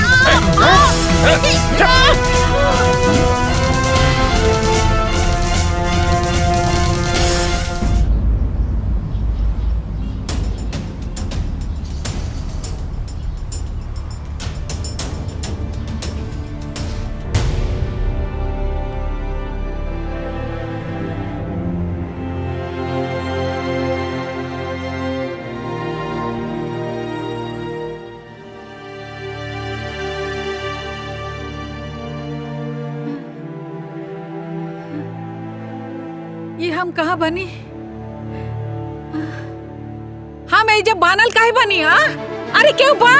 [SPEAKER 11] ये हम कहाँ बनी? हम जब बानल काहे बनी? अरे क्यों बा?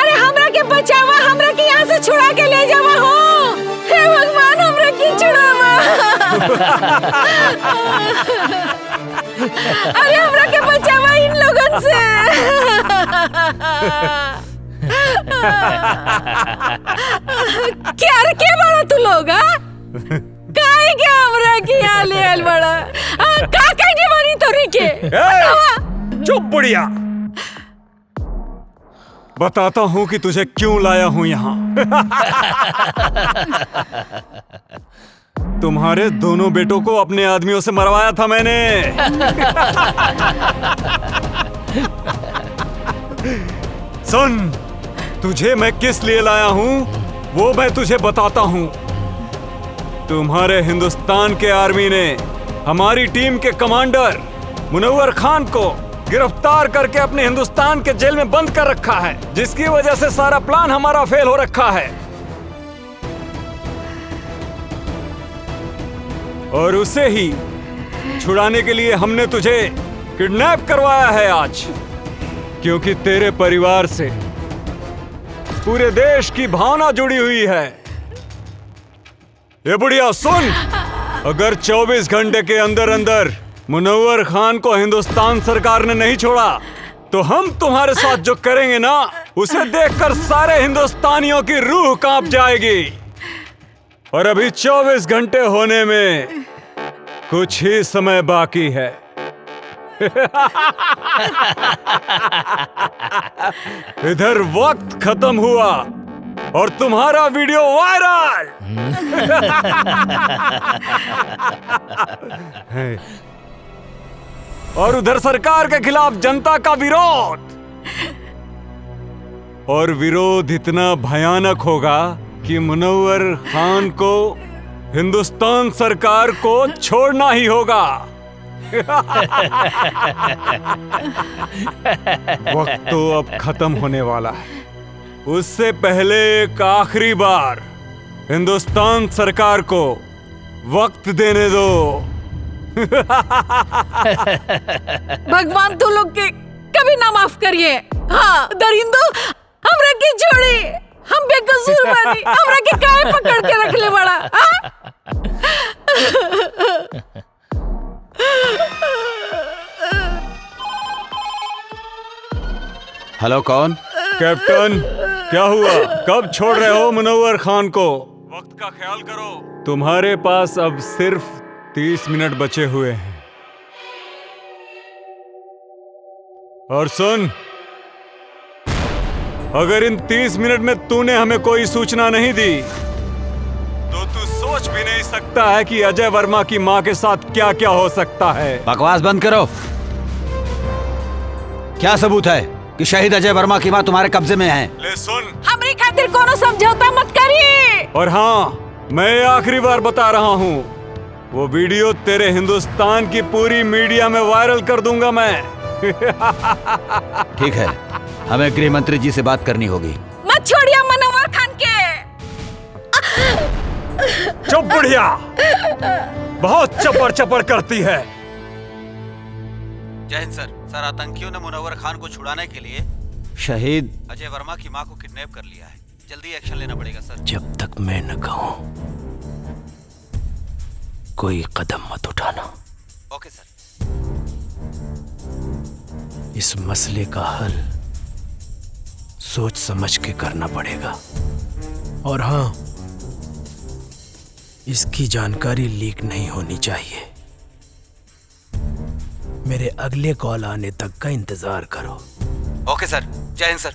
[SPEAKER 11] अरे हमरा के बचावा। हमरा के यहाँ से छुड़ा के ले जावा हो। हे भगवान हमरा के छुड़ावा। अरे हमरा के बचावा इन लोगन से। क्या बड़ा तू लोग? काहे क्या हमरा के यहाँ ले आल बड़ा? का कहने वाली तोरी के?
[SPEAKER 4] चुप बुढ़िया। बताता हूँ कि तुझे क्यों लाया हूँ यहाँ। तुम्हारे दोनों बेटों को अपने आदमियों से मरवाया था मैंने। सुन, तुझे मैं किस लिए लाया हूँ वो मैं तुझे बताता हूँ। तुम्हारे हिंदुस्तान के आर्मी ने हमारी टीम के कमांडर मुनव्वर खान को गिरफ्तार करके अपने हिंदुस्तान के जेल में बंद कर रखा है, जिसकी वजह से सारा प्लान हमारा फेल हो रखा है। और उसे ही छुड़ाने के लिए हमने तुझे किडनैप करवाया है आज, क्योंकि तेरे परिवार से पूरे देश की भावना जुड़ी हुई है। ये बुढ़िया सुन, अगर 24 घंटे के अंदर अंदर मुनव्वर खान को हिंदुस्तान सरकार ने नहीं छोड़ा तो हम तुम्हारे साथ जो करेंगे ना, उसे देखकर सारे हिंदुस्तानियों की रूह कांप जाएगी। और अभी 24 घंटे होने में कुछ ही समय बाकी है। इधर वक्त खत्म हुआ और तुम्हारा वीडियो वायरल। और उधर सरकार के खिलाफ जनता का विरोध। और विरोध इतना भयानक होगा कि मुनव्वर खान को हिंदुस्तान सरकार को छोड़ना ही होगा। वक्त तो अब खत्म होने वाला है। उससे पहले एक आखिरी बार हिंदुस्तान सरकार को वक्त देने दो।
[SPEAKER 11] भगवान तू लोग के कभी ना माफ करिए। हाँ दरिंदो, हमरा के छोड़ी, हम बेकसूर बानी, हमरा के काहे पकड़ के रख ले बड़ा।
[SPEAKER 5] हेलो, कौन?
[SPEAKER 4] कैप्टन, क्या हुआ? कब छोड़ रहे हो मुनव्वर खान को? वक्त का ख्याल करो। तुम्हारे पास अब सिर्फ 30 मिनट बचे हुए हैं। और सुन, अगर इन 30 मिनट में तूने हमें कोई सूचना नहीं दी तो तू सोच भी नहीं सकता है कि अजय वर्मा की मां के साथ क्या क्या हो सकता है।
[SPEAKER 5] बकवास बंद करो। क्या सबूत है कि शहीद अजय वर्मा की मां तुम्हारे कब्जे में है?
[SPEAKER 4] ले सुन,
[SPEAKER 11] हमरी खातिर कोनो समझौता मत करिए।
[SPEAKER 4] और हाँ, मैं आखिरी बार बता रहा हूँ, वो वीडियो तेरे हिंदुस्तान की पूरी मीडिया में वायरल कर दूंगा मैं।
[SPEAKER 5] ठीक है, हमें गृह मंत्री जी से बात करनी होगी।
[SPEAKER 11] मत छोड़िए मुनव्वर खान के।
[SPEAKER 4] चुप बुढ़िया, बहुत चपड़ चपड़ करती है।
[SPEAKER 5] जय हिंद सर। सर, आतंकियों ने मुनव्वर खान को छुड़ाने के लिए शहीद अजय वर्मा की मां को किडनैप कर लिया है। जल्दी एक्शन लेना पड़ेगा सर।
[SPEAKER 6] जब तक मैं न कहूं कोई कदम मत उठाना।
[SPEAKER 5] ओके सर।
[SPEAKER 6] इस मसले का हल सोच समझ के करना पड़ेगा। और हाँ, इसकी जानकारी लीक नहीं होनी चाहिए। मेरे अगले कॉल आने तक का इंतजार करो।
[SPEAKER 5] ओके सर। जय हिंद सर।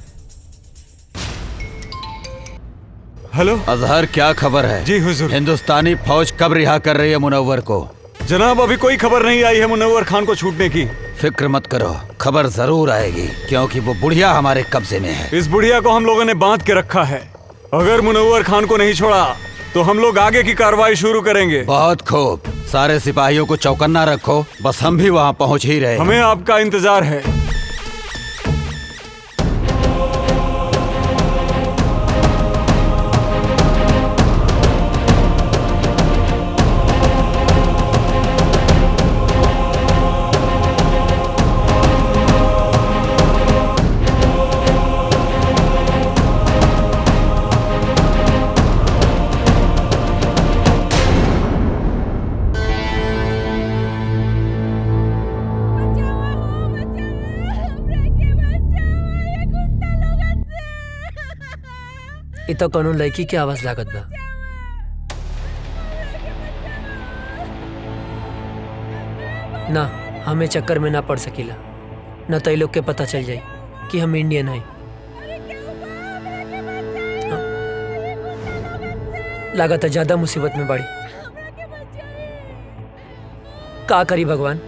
[SPEAKER 4] हेलो
[SPEAKER 5] अजहर, क्या खबर है?
[SPEAKER 4] जी हुजूर।
[SPEAKER 5] हिंदुस्तानी फौज कब रिहा कर रही है मुनव्वर को?
[SPEAKER 4] जनाब, अभी कोई खबर नहीं आई है मुनव्वर खान को छूटने की।
[SPEAKER 5] फिक्र मत करो, खबर जरूर आएगी, क्योंकि वो बुढ़िया हमारे कब्जे में है।
[SPEAKER 4] इस बुढ़िया को हम लोगों ने बांध के रखा है। अगर मुनव्वर खान को नहीं छोड़ा तो हम लोग आगे की कार्रवाई शुरू करेंगे।
[SPEAKER 5] बहुत खूब, सारे सिपाहियों को चौकन्ना रखो, बस हम भी वहाँ पहुँच ही रहे।
[SPEAKER 4] हमें आपका इंतजार है।
[SPEAKER 2] ये तो कोनो लड़की की आवाज लागत बा। ना, हमें चक्कर में ना पड़ सकीला, न तो ये लोग के पता चल जाए कि हम इंडियन हैं। लागत है ज्यादा मुसीबत में बड़ी। का करी भगवान?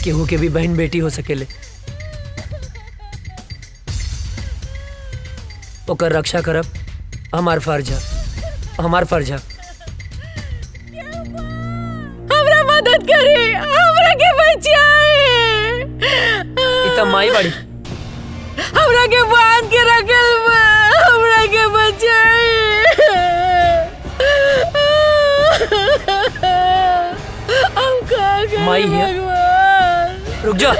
[SPEAKER 2] केहू के भी बहन बेटी हो सकेले, ओकर रक्षा करब हमार फर्ज है, हमार फर्ज है।
[SPEAKER 11] हमरा मदद करी, हमरा के बचाए।
[SPEAKER 2] इतना माई बड़ी,
[SPEAKER 11] हमरा के बांध के रखल बा, हमरा के बचाए। हम का करी
[SPEAKER 2] माई है, रुक जा।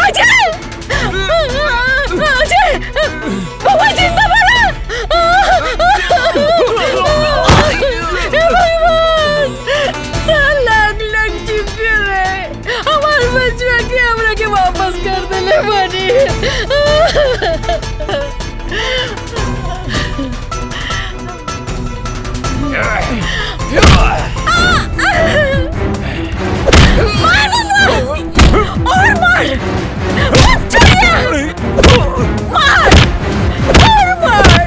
[SPEAKER 11] अजय! अजय! बाबा जिंदा बड़ा! हे भगवान! क्या लगलो? नाश कर देले बानी। और मार, चलिए मार और मार।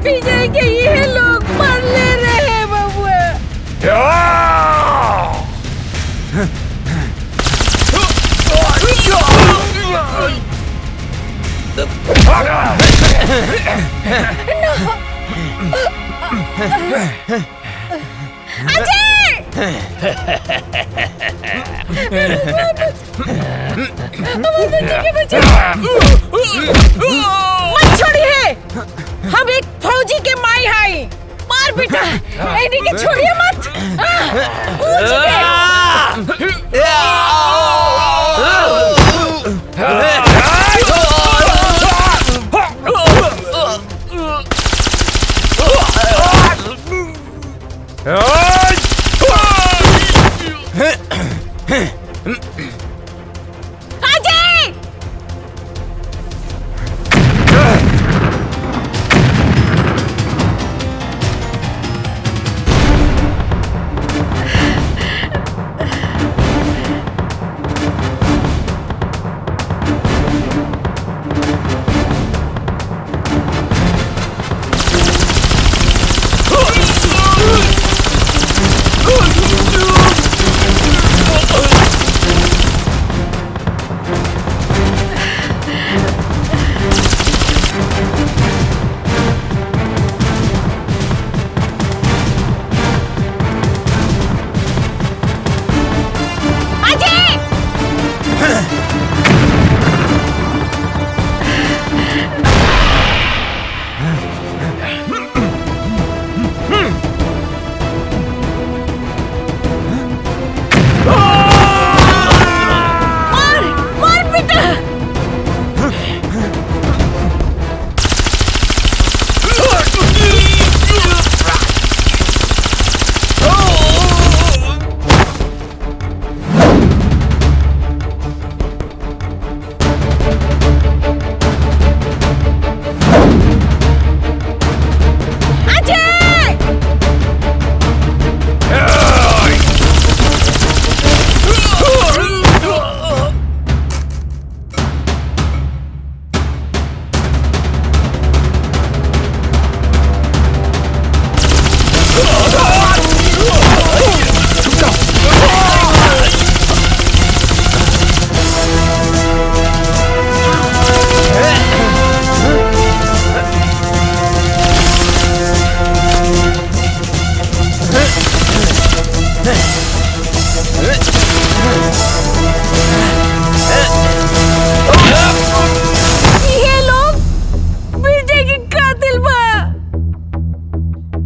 [SPEAKER 11] विजय के ये लोग मर ले रहे बबुआ। मत छोड़िए, हम एक फौजी के माई है। मार बेटा, ऐनी के छोड़िए मत।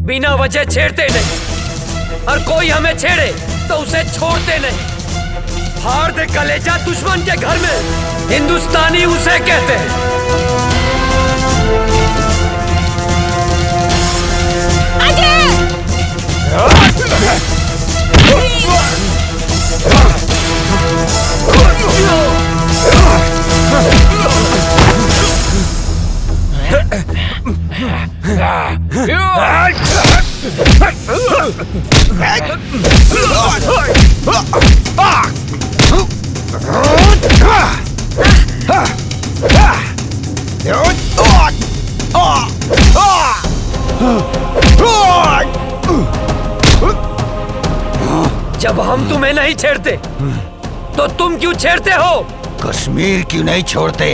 [SPEAKER 2] बिना वजह छेड़ते नहीं, और कोई हमें छेड़े तो उसे छोड़ते नहीं। फाड़ दे कलेजा दुश्मन के घर में, हिंदुस्तानी उसे कहते हैं। जब हम तुम्हें नहीं छेड़ते तो तुम क्यों छेड़ते हो?
[SPEAKER 5] कश्मीर क्यों नहीं छोड़ते?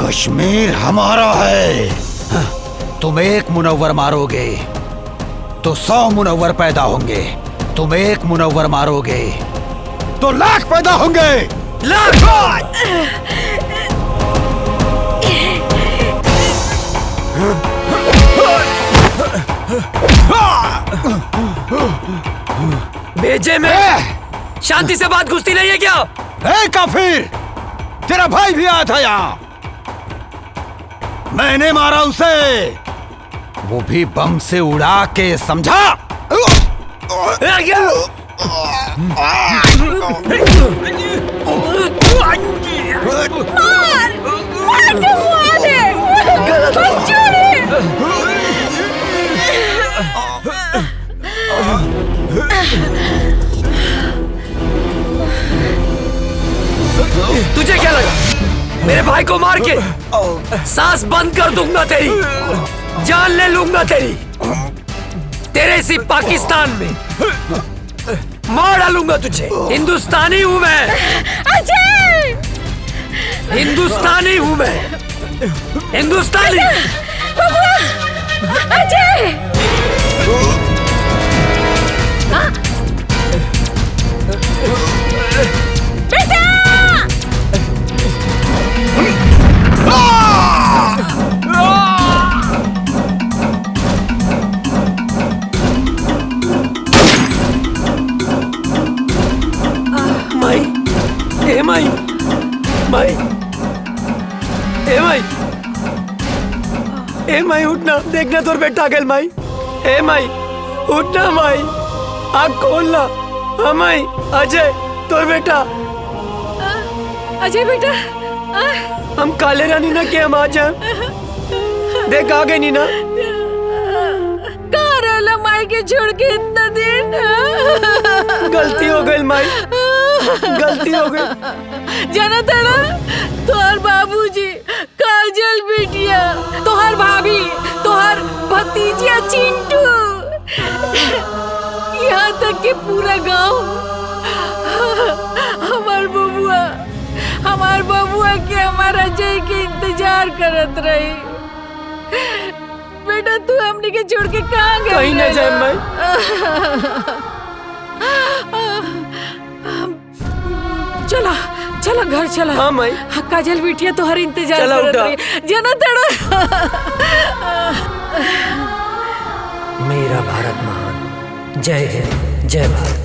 [SPEAKER 5] कश्मीर हमारा है। तुम एक मुनव्वर मारोगे तो 100 मुनव्वर पैदा होंगे। तुम एक मुनव्वर मारोगे तो लाख पैदा होंगे।
[SPEAKER 2] लाख! भेजे में शांति से बात घुसती नहीं है क्या?
[SPEAKER 5] ए काफिर, तेरा भाई भी आया था यहाँ। मैंने मारा उसे, वो भी बम से उड़ा के, समझा?
[SPEAKER 2] तुझे क्या लगा मेरे भाई को मार के सांस बंद कर दूंगा तेरी, जान ले लूंगा तेरी, तेरे इसी पाकिस्तान में मार डालूंगा तुझे। हिंदुस्तानी हूँ मैं
[SPEAKER 11] अजय,
[SPEAKER 2] हिंदुस्तानी हूँ मैं, हिंदुस्तानी।
[SPEAKER 11] अजय, बेटा,
[SPEAKER 2] माई, ए माई, माई, ए माई, ए माई उठना, देखना तोर बेटा गेल माई। ए माई उठना माई, आँख खोलना। हाँ माई, अजय तोर बेटा।
[SPEAKER 11] अजय बेटा,
[SPEAKER 2] हम काले रानी ना के हम आ जाए, देख आ गए नीना।
[SPEAKER 11] कहाँ रहला माई के छोड़ के इतना दिन?
[SPEAKER 2] गलती हो गई माई, गलती हो गई।
[SPEAKER 11] जाना था ना, तोहर बाबूजी, काजल बिटिया, तोहर भाभी, तोहर भतीजिया चिंटू, यहाँ तक कि पूरा गांव हमार बबुआ के हमारा अजय के इंतजार करत रही। बेटा तू हमने के छोड़ के कहाँ गई?
[SPEAKER 2] कहीं न जाए माई।
[SPEAKER 11] चला चला घर चला।
[SPEAKER 2] हाँ माई।
[SPEAKER 11] काजल बिटिया तो हर इंतजार
[SPEAKER 2] चला
[SPEAKER 11] करत
[SPEAKER 2] उठा।
[SPEAKER 11] रही। जना तड़ा।
[SPEAKER 2] मेरा भारत महान। जय हिंद, जय भारत।